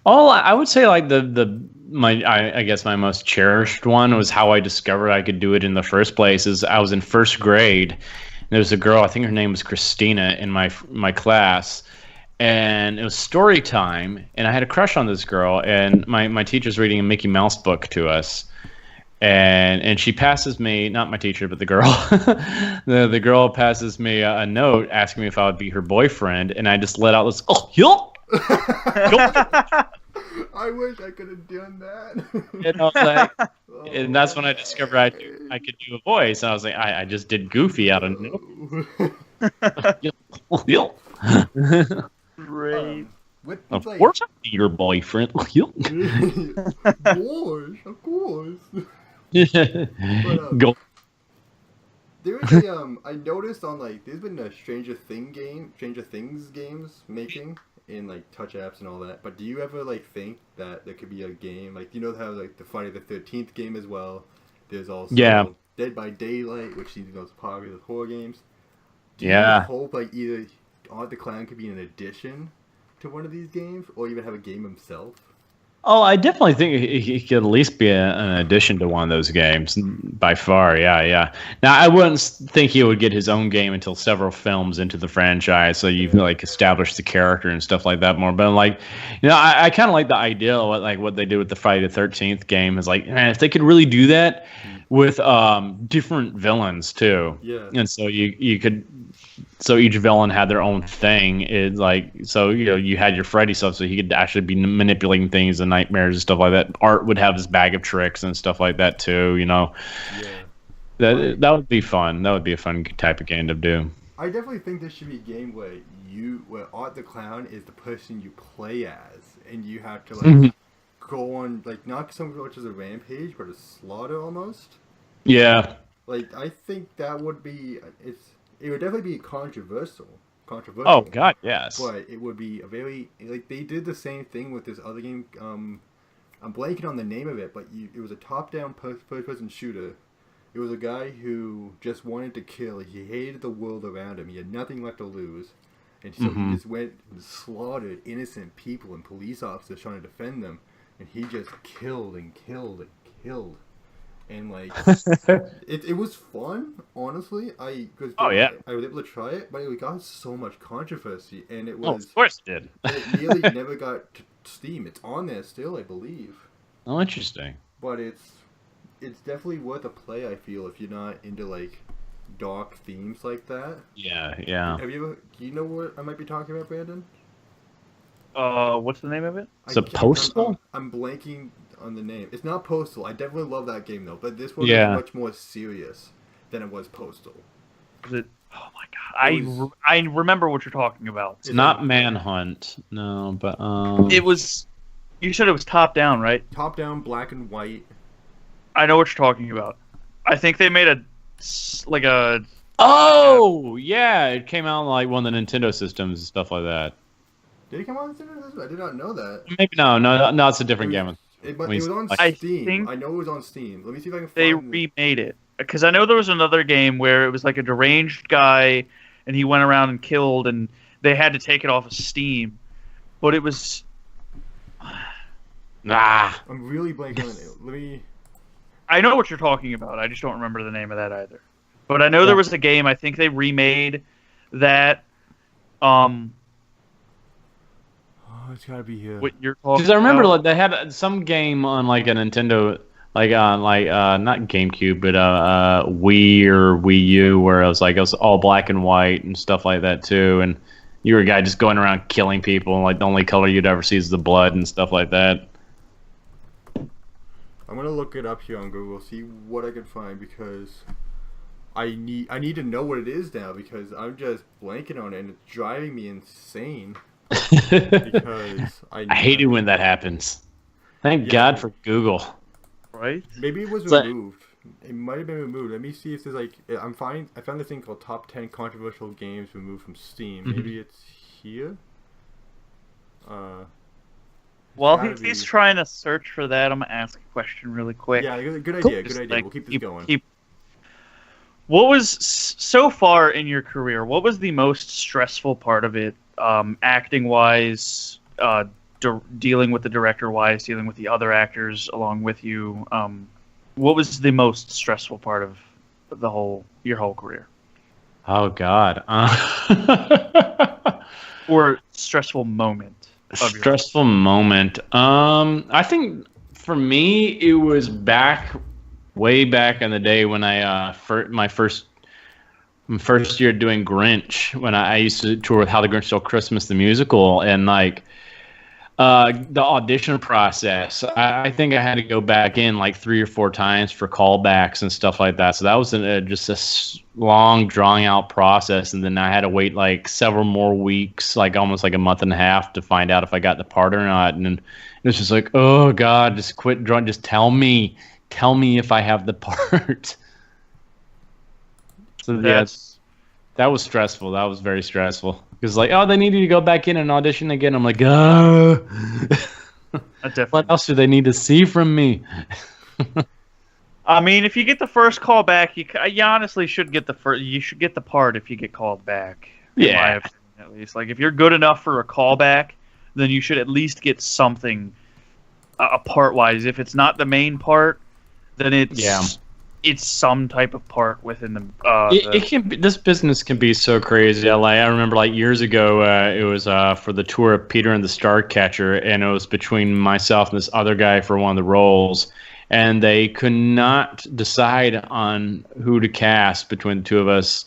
Oh, I would say like I guess my most cherished one was how I discovered I could do it in the first place. Is I was in first grade, and there was a girl, I think her name was Christina, in my class, and it was story time, and I had a crush on this girl, and my teacher's reading a Mickey Mouse book to us, and she passes me, not my teacher, but the girl, the girl passes me a note asking me if I would be her boyfriend, and I just let out this, oh, yup.
I wish I could have done that.
And I was like, and that's when I discovered I could do a voice. And I was like, I just did Goofy out of nowhere.
Great.
Of course, I'll be your boyfriend.
Of course, of course. But,
Go.
there is a I noticed on like there's been a Stranger Things games making in like touch apps and all that. But do you ever like think that there could be a game like how like the Friday the 13th game as well? There's also Dead by Daylight, which is the most popular horror games. Do you hope like either Art the Clown could be an addition to one of these games, or even have a game himself?
Oh, I definitely think he could at least be an addition to one of those games, by far. Yeah. Now, I wouldn't think he would get his own game until several films into the franchise, so you've like established the character and stuff like that more. But like, I kind of like the idea of what they did with the Friday the 13th game is like, man, if they could really do that with different villains too.
Yeah.
And so you could. So each villain had their own thing. It's like, so you had your Freddy stuff, so he could actually be manipulating things and nightmares and stuff like that. Art would have his bag of tricks and stuff like that too.
Yeah.
That would be fun. That would be a fun type of game to do.
I definitely think there should be a game where Art the Clown is the person you play as, and you have to like go on like not so much as a rampage, but a slaughter almost.
Yeah.
Like I think that would be It would definitely be controversial.
Oh God, yes.
But it would be a very like they did the same thing with this other game. I'm blanking on the name of it, but it was a top-down first-person shooter. It was a guy who just wanted to kill. He hated the world around him. He had nothing left to lose, and so he just went and slaughtered innocent people and police officers trying to defend them. And he just killed and killed and killed. And like it was fun, honestly. I was able to try it, but it got so much controversy, and it was.
Of course it did.
It nearly never got to Steam. It's on there still, I believe.
Oh, interesting.
But it's definitely worth a play. I feel if you're not into like dark themes like that.
Yeah.
Have you ever? Do you know what I might be talking about, Brandon?
What's the name of it?
Is it Postal?
I'm blanking on the name. It's not Postal. I definitely love that game though, but this one is much more serious than it was Postal.
Is it? Oh my god! I remember what you're talking about.
It's not Manhunt, no, but
it was. You said it was top down, right?
Top down, black and white.
I know what you're talking about. I think they made a.
Oh yeah, it came out on like one of the Nintendo systems and stuff like that.
Did it come on Nintendo system? I did not know that.
Maybe no, it's a different game.
It was on Steam. I know it was on Steam. Let me see if I can find
they remade it. Because I know there was another game where it was like a deranged guy, and he went around and killed, and they had to take it off of Steam. But it was...
I'm really blanking on it. Let me...
I know what you're talking about. I just don't remember the name of that either. But I know there was a game, I think they remade that...
Oh, it's gotta be here.
What you're talking
Because I remember like, they had some game on like a Nintendo... Like not GameCube, but Wii or Wii U, where it was all black and white and stuff like that too. And you were a guy just going around killing people, and like the only color you'd ever see is the blood and stuff like that.
I'm gonna look it up here on Google, see what I can find, because I need to know what it is now, because I'm just blanking on it and it's driving me insane. Because I
hate it when that happens. Thank God for Google.
Right?
Maybe it was removed. It might have been removed. Let me see if there's like I found this thing called Top 10 Controversial Games Removed from Steam. Maybe it's here.
While he's trying to search for that, I'm gonna ask a question really quick.
Yeah, good idea. Good idea. We'll keep this going.
What was so far in your career? What was the most stressful part of it, acting wise? Dealing with the director wise, dealing with the other actors along with you, what was the most stressful part of your whole career?
Oh God.
Or stressful moment.
Stressful moment. I think for me it was way back in the day when I my first year doing Grinch, when I used to tour with How the Grinch Stole Christmas the musical, and like The audition process. I think I had to go back in like 3 or 4 times for callbacks and stuff like that. So that was just a long, drawn-out process, and then I had to wait like several more weeks, like almost like a month and a half, to find out if I got the part or not. And then it was just like, oh God, just quit drawing. Just tell me if I have the part. So yes, that was stressful. That was very stressful. Because like, oh, they need you to go back in and audition again. I'm like, what else do they need to see from me?
I mean, if you get the first call back, you honestly should get the first. You should get the part if you get called back.
Yeah,
in my opinion, at least. Like if you're good enough for a callback, then you should at least get something, part wise. If it's not the main part, then it's some type of part within the.
It can be, this business can be so crazy. Like I remember, like years ago, it was for the tour of Peter and the Starcatcher, and it was between myself and this other guy for one of the roles, and they could not decide on who to cast between the two of us,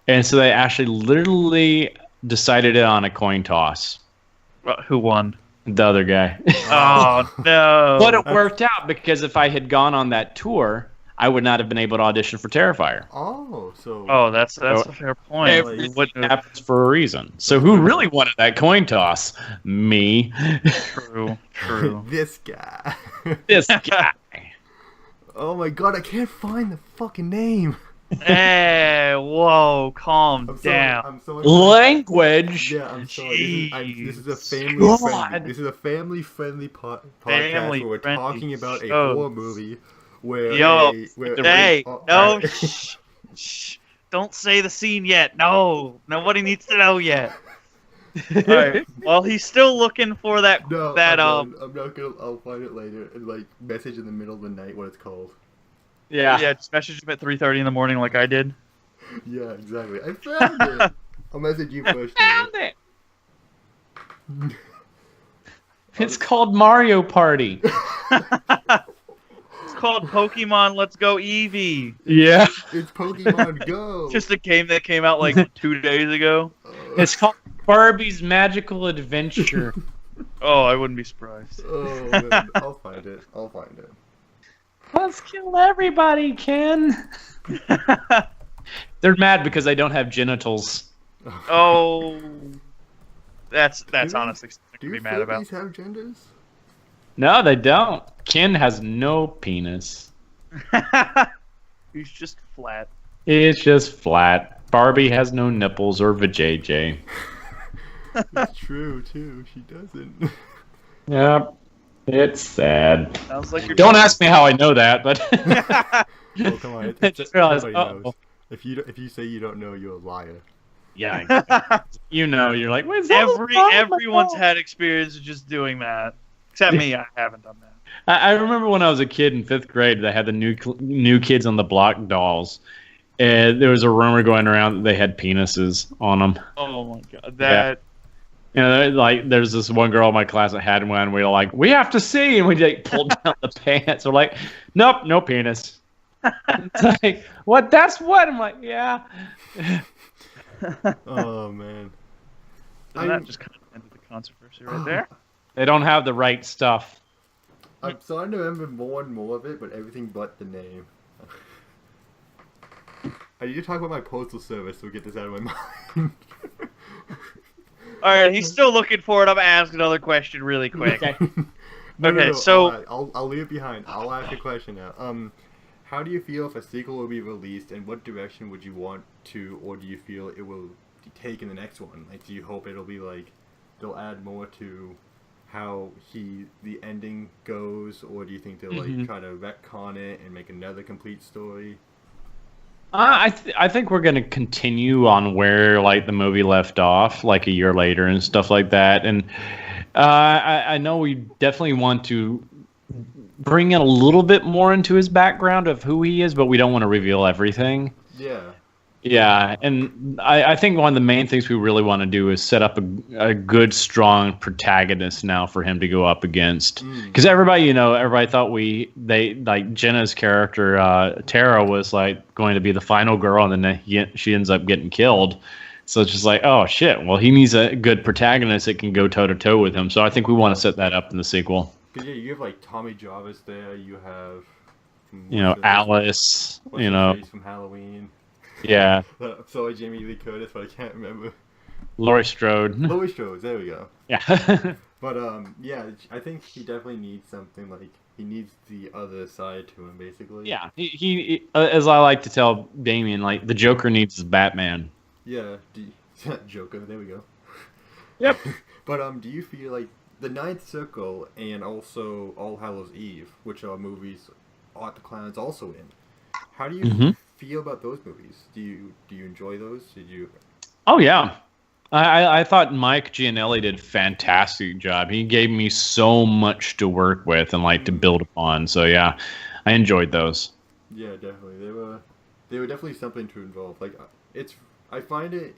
and so they actually literally decided it on a coin toss.
Who won?
The other guy.
Oh no!
But it worked out because if I had gone on that tour, I would not have been able to audition for Terrifier.
Oh, that's a fair point.
Everything happens for a reason. So who really wanted that coin toss? Me.
True.
This guy.
This guy.
Oh my God, I can't find the fucking name.
Hey, whoa, calm down.
I'm so
Language.
Yeah, I'm sorry. This is a family-friendly. This is a family-friendly podcast where we're talking about a horror movie.
Shh, don't say the scene yet. No, nobody needs to know yet. All right. Well, he's still looking for that.
I'm not gonna. I'll find it later and like message in the middle of the night what it's called.
Yeah. Just message him at 3:30 in the morning, like I did.
Yeah, exactly. I found it. I'll message you first.
I found it. It's called Mario Party.
It's called Pokemon Let's Go Eevee.
Yeah.
It's Pokemon Go.
Just a game that came out like 2 days ago.
It's called Barbie's Magical Adventure.
Oh, I wouldn't be surprised.
Oh, man. I'll find it.
Let's kill everybody, Ken. They're mad because I don't have genitals.
Oh, that's honestly something to be mad about.
Do have genders?
No, they don't. Ken has no penis.
He's just flat.
It's just flat. Barbie has no nipples or vajayjay.
It's true too. She doesn't.
Yep. It's sad.
Sounds like you're
Don't ask me how I know that, but.
Oh, come on.
Just realized,
everybody knows. If you say you don't know, you're a liar.
Yeah. Exactly. You're like, wait,
everyone's had experience of just doing that. Except me, I haven't done that.
I remember when I was a kid in 5th grade, they had the new Kids on the Block dolls. And there was a rumor going around that they had penises on them.
Oh my God. That.
You know, like there's this one girl in my class that had one. We were like, we have to see, and we like pulled down the pants. We're like, nope, no penis. It's like, what? That's what? I'm like, yeah.
Oh man.
That just kind of ended the controversy right there.
They don't have the right stuff.
I'm starting to remember more and more of it, but everything but the name. I need to talk about my postal service to get this out of my mind.
Alright, he's still looking for it. I'm gonna ask another question really quick.
No,
so
right. I'll leave it behind. I'll ask a question now. How do you feel if a sequel will be released, and what direction would you want to, or do you feel it will take in the next one? Like, do you hope it'll be like they'll add more to how the ending goes, or do you think they'll like try to retcon it and make another complete story?
I think we're gonna continue on where like the movie left off, like a year later and stuff like that. And I know we definitely want to bring in a little bit more into his background of who he is, but we don't want to reveal everything.
Yeah.
Yeah, and I think one of the main things we really want to do is set up a good, strong protagonist now for him to go up against. Because everybody thought like Jenna's character, Tara, was like going to be the final girl, and then she ends up getting killed. So it's just like, oh shit. Well, he needs a good protagonist that can go toe to toe with him. So I think we want to set that up in the sequel.
Cause yeah, you have like Tommy Jarvis there. You have
Alice.
What's her face from Halloween.
Yeah.
I'm sorry, Jamie Lee Curtis, but I can't remember.
Laurie Strode.
Laurie Strode. There we go.
Yeah.
But yeah, I think he definitely needs something like he needs the other side to him, basically.
Yeah. He as I like to tell Damien, like the Joker needs his Batman.
Yeah. Joker. There we go.
Yep.
But do you feel like the Ninth Circle and also All Hallows Eve, which are movies Art the Clown's also in? How do you feel about those movies? Do you enjoy those? Did you?
Oh yeah. I thought Mike Gianelli did a fantastic job. He gave me so much to work with and like to build upon. So yeah, I enjoyed those.
Yeah, definitely. They were definitely something to involve. Like I find it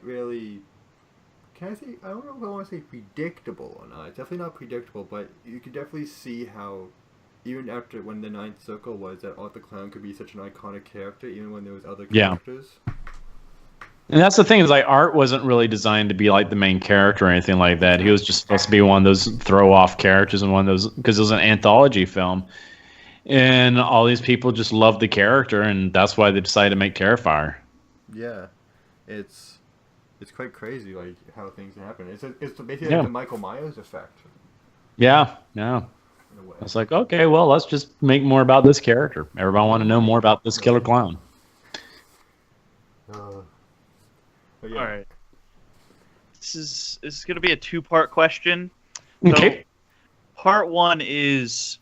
really. Can I say? I don't know if I want to say predictable or not. It's definitely not predictable, but you can definitely see how. Even after when the Ninth Circle was, that Art the Clown could be such an iconic character, even when there was other characters. Yeah.
And that's the thing is like Art wasn't really designed to be like the main character or anything like that. He was just supposed to be one of those throw off characters and one of those because it was an anthology film, and all these people just loved the character, and that's why they decided to make Terrifier.
Yeah, it's quite crazy like how things happen. It's basically like the Michael Myers effect.
Yeah. It's like, okay, well, let's just make more about this character. Everybody want to know more about this killer clown.
Yeah. All right. This is going to be a two-part question.
Okay.
So, part one is,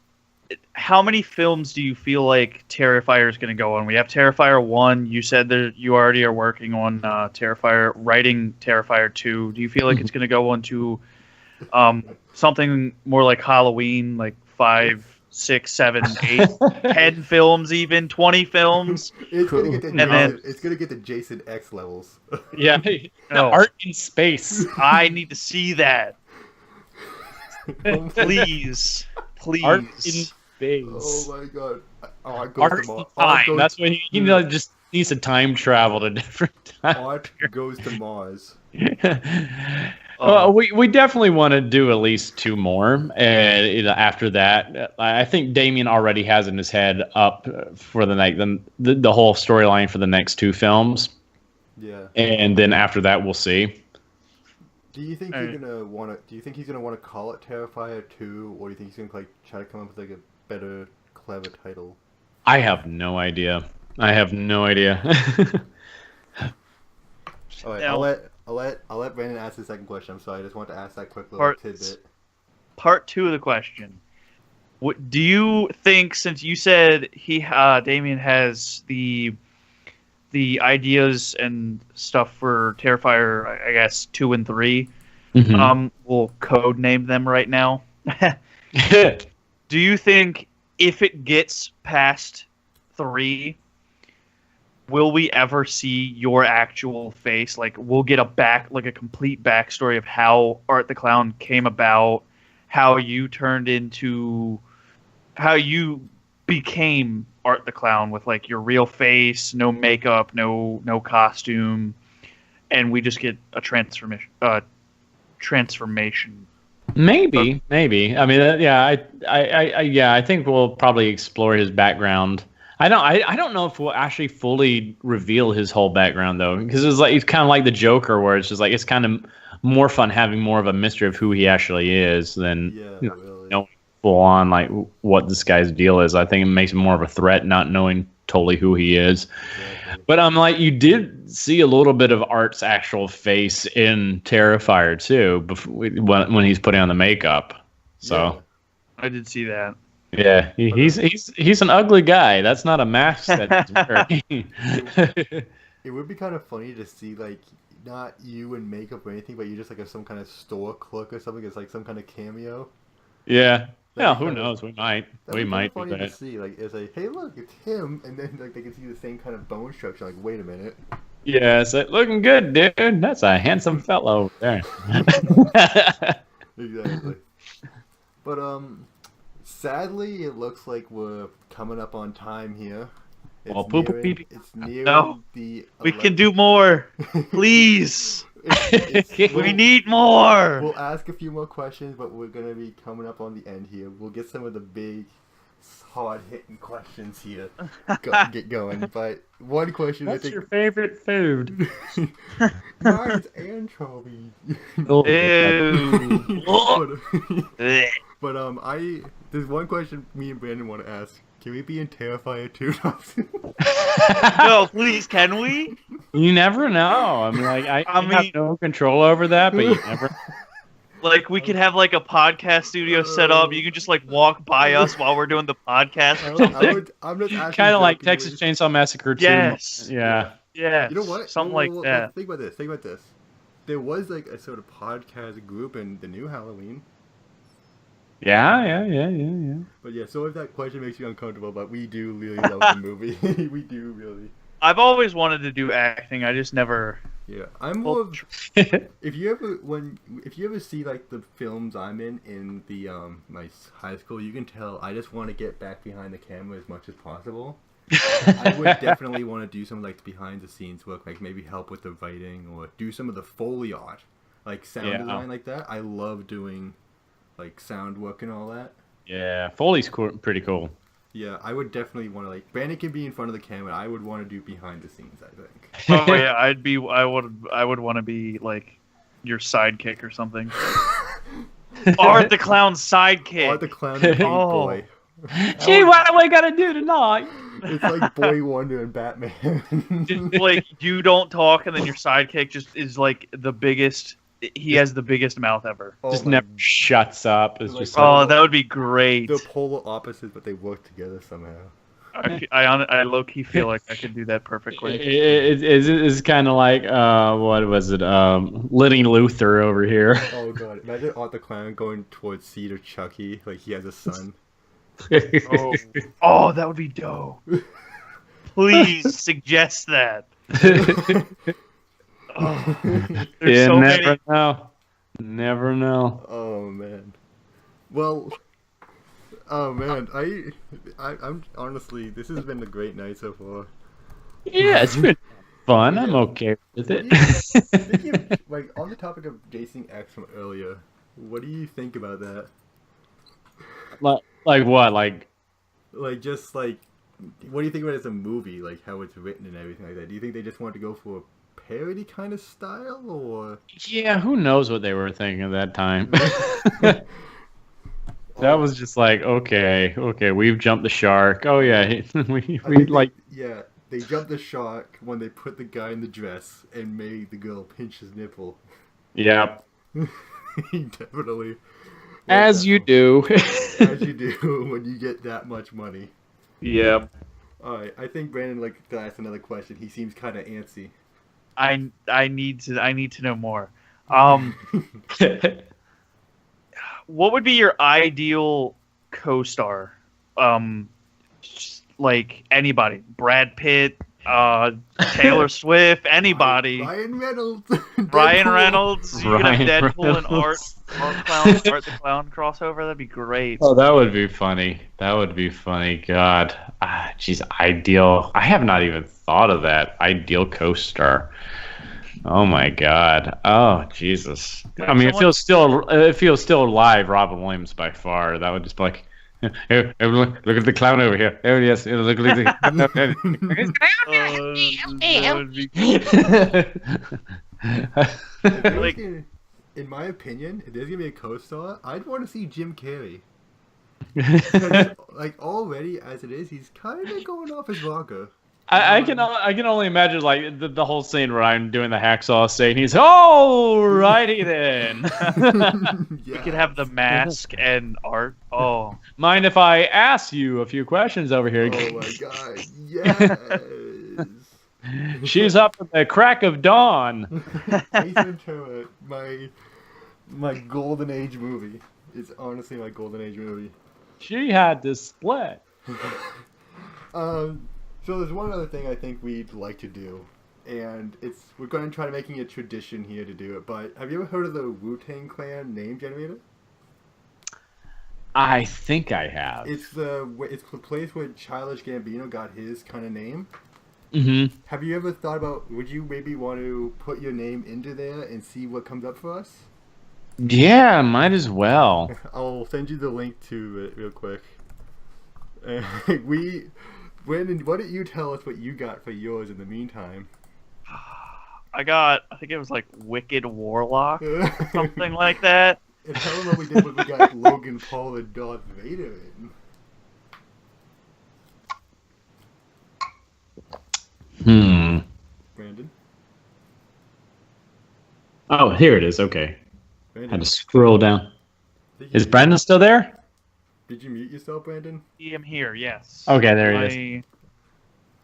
how many films do you feel like Terrifier is going to go on? We have Terrifier 1. You said that you already are working on writing Terrifier 2. Do you feel like it's going to go on to something more like Halloween, like 5, 6, 7, 8, 10 films, even 20 films?
It's gonna get to Jason X levels.
Yeah, Art in space.
I need to see that. Please.
Art in space.
Oh my god.
Art in time. That's when he just needs to time travel to different times.
Art goes to Mars.
We definitely want to do at least 2 more. And after that, I think Damien already has in his head up for the whole storyline for the next 2 films.
Yeah.
And then after that, we'll see.
Do you think he's gonna want to call it Terrifier 2, or do you think he's gonna try to come up with like a better, clever title?
I have no idea.
All right, I'll let Brandon ask the second question. I'm sorry, I just want to ask that quick little tidbit.
Part 2 of the question. What do you think? Since you said Damien has the ideas and stuff for Terrifier, I guess 2 and 3. We'll code name them right now. Do you think if it gets past 3? Will we ever see your actual face? Like, we'll get a complete backstory of how Art the Clown came about, how you became Art the Clown with like your real face, no makeup, no costume, and we just get a transformation.
Maybe. I mean, I think we'll probably explore his background. I don't know if we'll actually fully reveal his whole background though, because it's kind of like the Joker, where it's just like it's kind of more fun having more of a mystery of who he actually is than knowing full on like what this guy's deal is. I think it makes him more of a threat not knowing totally who he is. Exactly. But I'm like, you did see a little bit of Art's actual face in Terrifier too, when he's putting on the makeup. So
I did see that.
Yeah, he's an ugly guy. That's not a mask that he's wearing.
It would be kind of funny to see, like, not you in makeup or anything, but you just like some kind of store clerk or something. It's like some kind of cameo.
Yeah. Yeah, who knows? We might do
funny
that.
To see, like, it's like, hey, look, it's him, and then like they can see the same kind of bone structure. Like, wait a minute.
Yeah, it's like, looking good, dude. That's a handsome fellow over there.
Exactly. But sadly, it looks like we're coming up on time here,
Well, poo poo pee pee.
It's near
No.
the.
We can do more. Please. We need more.
We'll ask a few more questions, but we're gonna be coming up on the end here. We'll get some of the big, hard-hitting questions here. Get going. But one question
What's
I think.
your favorite food?
Mine's anchovies.
Ew.
but there's one question me and Brandon want to ask. Can we be in Terrifier 2?
No, please, can we?
You never know. I mean, like I have no control over that, but you never.
Like we could have like a podcast studio set up. You can just like walk by us while we're doing the podcast or something.
I'm just asking.
Kind of like Texas Chainsaw Massacre 2.
Yes.
Yeah.
Yeah.
You know what?
Something like that.
Think about this. There was like a sort of podcast group in the new Halloween.
Yeah.
But yeah, so if that question makes you uncomfortable, but we do really love the movie. We do really.
I've always wanted to do acting. I just never.
Yeah, I'm more of, if you ever see like the films I'm in the my high school, you can tell I just want to get back behind the camera as much as possible. I would definitely want to do some like behind the scenes work, like maybe help with the writing or do some of the Foley art, like sound design like that. I love doing like sound work and all that.
Yeah, Foley's pretty cool.
Yeah, I would definitely want to like Brandon can be in front of the camera. I would want to do behind the scenes, I think.
Oh yeah, I would want to be like your sidekick or something. Art the Clown's sidekick.
Art the Clown and Paint Boy.
Gee, what do we gotta do tonight?
It's like Boy Wonder and Batman.
Just, like you don't talk, and then your sidekick just is like the biggest. He has the biggest mouth ever.
Just never shuts up. It's just
like, that would be great.
They're polar opposites, but they work together somehow.
I low key feel like I could do that perfectly.
It's kind of like what was it? Lenny Luthor over here.
Oh god! Imagine Art the Clown going towards Cedar Chucky, like he has a son.
Oh, that would be dope. Please suggest that. Oh,
yeah,
so
never know. Never know.
Oh man. Well. Oh man, I'm honestly, this has been a great night so far.
Yeah, it's been fun. I'm okay with it.
Like on the topic of Jason X from earlier, what do you think about that?
Like what? Like
just like, what do you think about it as a movie? Like how it's written and everything like that. Do you think they just wanted to go for a parody kind of style, or?
Yeah, who knows what they were thinking at that time. That was just like, okay, we've jumped the shark. Oh yeah, we like.
They jumped the shark when they put the guy in the dress and made the girl pinch his nipple.
Yep.
Definitely.
As you do.
As you do when you get that much money.
Yep.
All right, I think Brandon like to ask another question. He seems kind of antsy.
I need to know more. What would be your ideal co-star? Like anybody, Brad Pitt, Taylor Swift, anybody.
Ryan Reynolds.
Ryan Reynolds. You could have Deadpool and Art the Clown crossover. That'd be great.
Oh, that would be funny. God, jeez, ideal. I have not even thought of that. Ideal co-star. Oh my God! Oh Jesus! I mean, it feels still alive. Robin Williams by far. That would just be like, here, look at the clown over here. There he is. Look at the.
That would be. In my opinion, if there's gonna be a co-star, I'd want to see Jim Carrey. Like already as it is, he's kind of going off his rocker.
I can only imagine like the whole scene where I'm doing the hacksaw scene. He's alrighty then.
You could have the mask and Art. Oh,
mind if I ask you a few questions over here?
Oh my God! Yes.
She's up at the crack of dawn.
Ace Ventura, my golden age movie. It's honestly my golden age movie.
She had this split.
So there's one other thing I think we'd like to do, and we're going to try to making a tradition here to do it. But have you ever heard of the Wu-Tang Clan name generator?
I think I have.
It's the place where Childish Gambino got his kind of name.
Mm-hmm.
Have you ever thought about, would you maybe want to put your name into there and see what comes up for us?
Yeah, might as well.
I'll send you the link to it real quick. Brandon, why don't you tell us what you got for yours in the meantime?
I think it was like Wicked Warlock, something like that.
And tell them what we did when we got Logan Paul and Darth Vader in. Brandon?
Oh, here it is. Okay.
Brandon?
Had to scroll down. Is Brandon still there?
Did you mute yourself, Brandon?
I am here, yes.
Okay, there he is.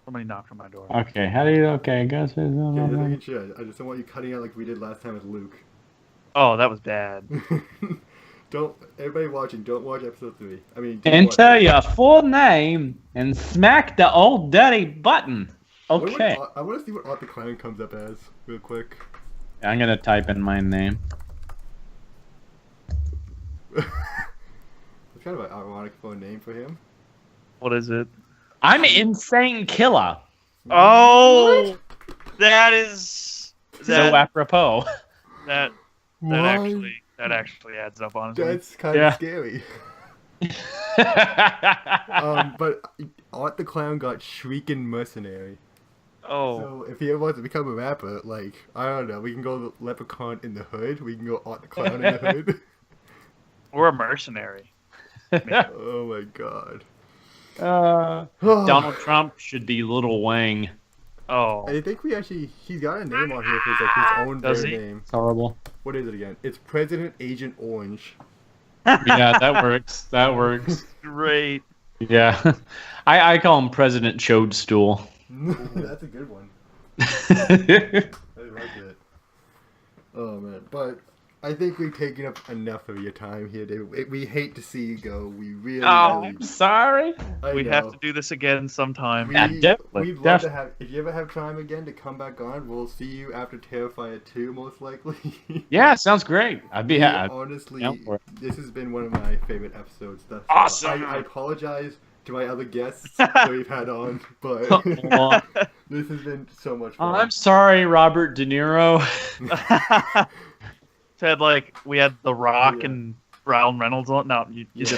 Somebody knocked on my door.
Okay, how do you... Okay, guys.
Okay, I just don't want you cutting out like we did last time with Luke.
Oh, that was bad.
Everybody watching, don't watch episode 3. I mean,
enter your full name and smack the old dirty button. Okay.
I want to see what Art the Clown comes up as, real quick.
I'm gonna type in my name.
It's kind of an ironic phone name for him.
What is it?
I'm Insane Killer.
Oh, that is
So apropos.
That actually adds up, honestly.
That's kind of scary. But Art the Clown got Shrieking Mercenary.
Oh.
So if he ever wants to become a rapper, like, I don't know, we can go Leprechaun in the Hood, we can go Art the Clown in the Hood.
Or a mercenary.
Oh my god.
Donald Trump should be Little Wang.
Oh.
I think he's got a name on here for his own name.
It's horrible.
What is it again? It's President Agent Orange.
Yeah, that works. That works.
Great.
Yeah. I call him President Choadstool.
That's a good one. I like it. Oh man, but I think we've taken up enough of your time here, David. We hate to see you go. We really.
I'm sorry.
We'd have to do this again sometime.
We'd love to have. If you ever have time again to come back on, we'll see you after Terrifier 2, most likely.
Yeah, sounds great. I'd be happy.
Honestly, this has been one of my favorite episodes.
Awesome.
I apologize to my other guests that we've had on, but this has been so much fun.
I'm sorry, Robert De Niro.
We had The Rock and Ryan Reynolds on. No, you did.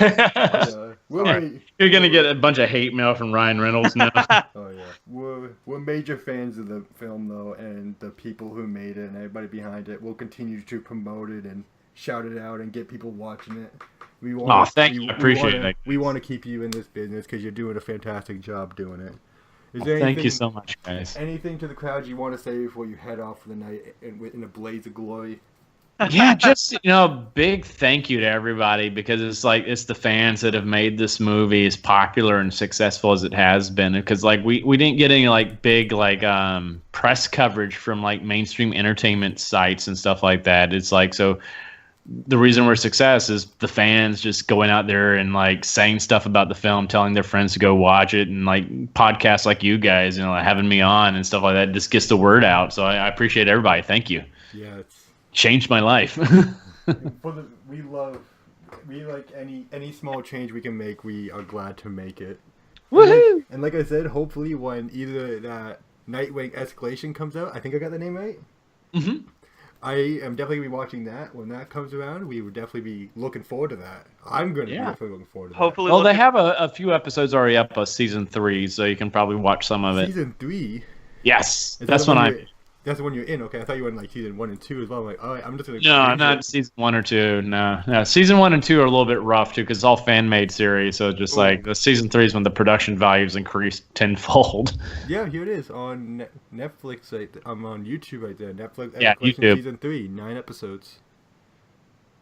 You're gonna get a bunch of hate mail from Ryan Reynolds now.
Oh yeah, we're major fans of the film though, and the people who made it and everybody behind it. We'll continue to promote it and shout it out and get people watching it.
Thank you. I appreciate it.
We want to keep you in this business because you're doing a fantastic job doing it.
Thank you so much, guys.
Anything to the crowd you want to say before you head off for the night in a blaze of glory?
Yeah, just big thank you to everybody because it's the fans that have made this movie as popular and successful as it has been. Because we didn't get any big press coverage from mainstream entertainment sites and stuff like that. It's so the reason we're a success is the fans just going out there and saying stuff about the film, telling their friends to go watch it, and podcasts like you guys, having me on and stuff like that just gets the word out. So I appreciate everybody. Thank you.
Yeah, it's
changed my life.
We like any small change we can make. We are glad to make it.
Woohoo!
And like I said, hopefully when either that Nightwing Escalation comes out, I think I got the name right.
Mm-hmm.
I am definitely be watching that when that comes around. We would definitely be looking forward to that. I'm going to be definitely looking forward to that.
Hopefully,
well, they have a few episodes already up of season 3, so you can probably watch some of it.
Season 3.
Yes, that's when
That's the one you're in, okay? I thought you were in season 1 and 2 as well. I'm like, all right, I'm just gonna.
No, not season 1 or 2. No. Season 1 and 2 are a little bit rough too, because it's all fan-made series. So just the season 3 is when the production values increased tenfold.
Yeah, here it is on Netflix. I'm on YouTube right there. Netflix.
Yeah, YouTube.
Season 3, 9 episodes.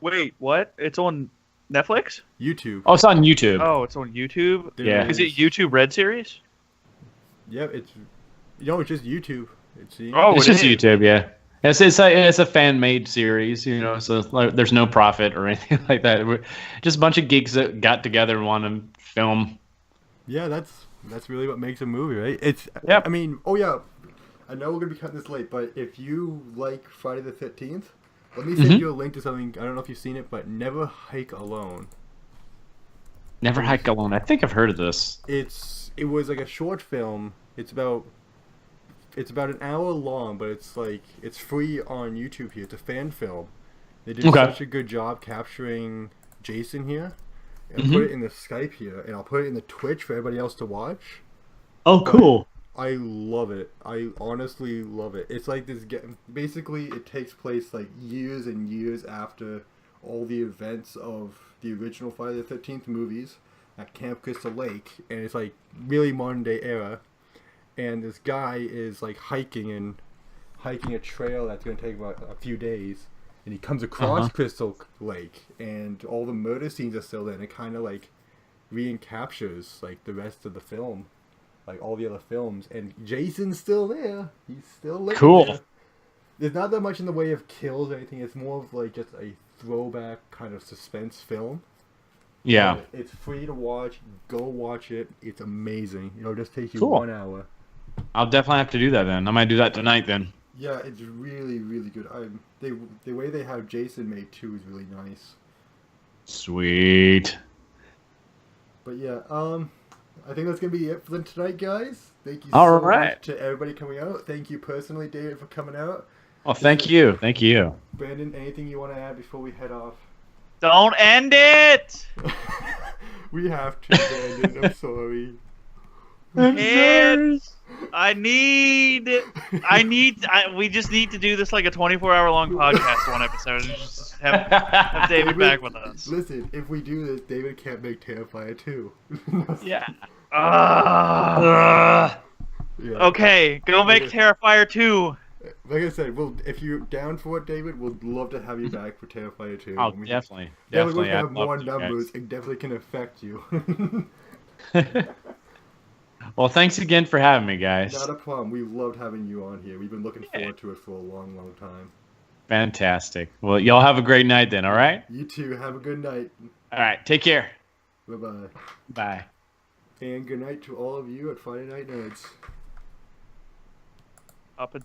Wait, what? It's on Netflix?
YouTube.
Oh, it's on YouTube.
Oh, it's on YouTube.
Yeah.
Is it YouTube Red Series?
Yeah, it's just YouTube.
It's just YouTube, yeah. It's a fan-made series, so there's no profit or anything like that. We're just a bunch of geeks that got together and want to film.
Yeah, that's really what makes a movie, right?
Yep.
I mean, oh yeah, I know we're gonna be cutting this late, but if you like Friday the 13th, let me send you a link to something. I don't know if you've seen it, but Never Hike Alone.
Never Hike Alone. I think I've heard of this.
It was like a short film. It's about an hour long, but it's free on YouTube here. It's a fan film. They did such a good job capturing Jason here, and put it in the Skype here, and I'll put it in the Twitch for everybody else to watch.
Oh, cool.
I love it. I honestly love it. It's like this. Basically, it takes place like years and years after all the events of the original Friday the 13th movies at Camp Crystal Lake, and it's like really modern day era. And this guy is like hiking a trail that's going to take about a few days, and he comes across Crystal Lake, and all the murder scenes are still there, and it kind of like re-encaptures like the rest of the film, like all the other films, and Jason's still there. He's still living
cool.
there. There's not that much in the way of kills or anything. It's more of like just a throwback kind of suspense film.
Yeah.
It's free to watch. Go watch it. It's amazing. It'll just take you
Cool.
1 hour.
I'll definitely have to do that then. I might do that tonight then.
Yeah, it's really, really good. The way they have Jason made too is really nice.
Sweet.
But yeah, I think that's gonna be it for tonight, guys. Thank you
All
so
right.
much to everybody coming out. Thank you personally, David, for coming out.
Oh, thank you. Thank you.
Brandon, anything you want to add before we head off?
Don't end it.
We have to, Brandon. I'm sorry.
We just need to do this like a 24-hour long podcast, one episode, and just have David back with us.
Listen, if we do this, David can't make Terrifier 2.
Yeah.
Yeah.
Okay, go make Terrifier 2.
Like I said, if you're down for it, David, we'll love to have you back for Terrifier 2.
Oh, definitely.
Definitely
Definitely.
have more numbers. It definitely can affect you.
Well, thanks again for having me, guys.
Not a problem. We loved having you on here. We've been looking forward to it for a long, long time.
Fantastic. Well, y'all have a great night then, all right?
You too. Have a good night.
All right. Take care.
Bye-bye.
Bye.
And good night to all of you at Friday Night Nerds.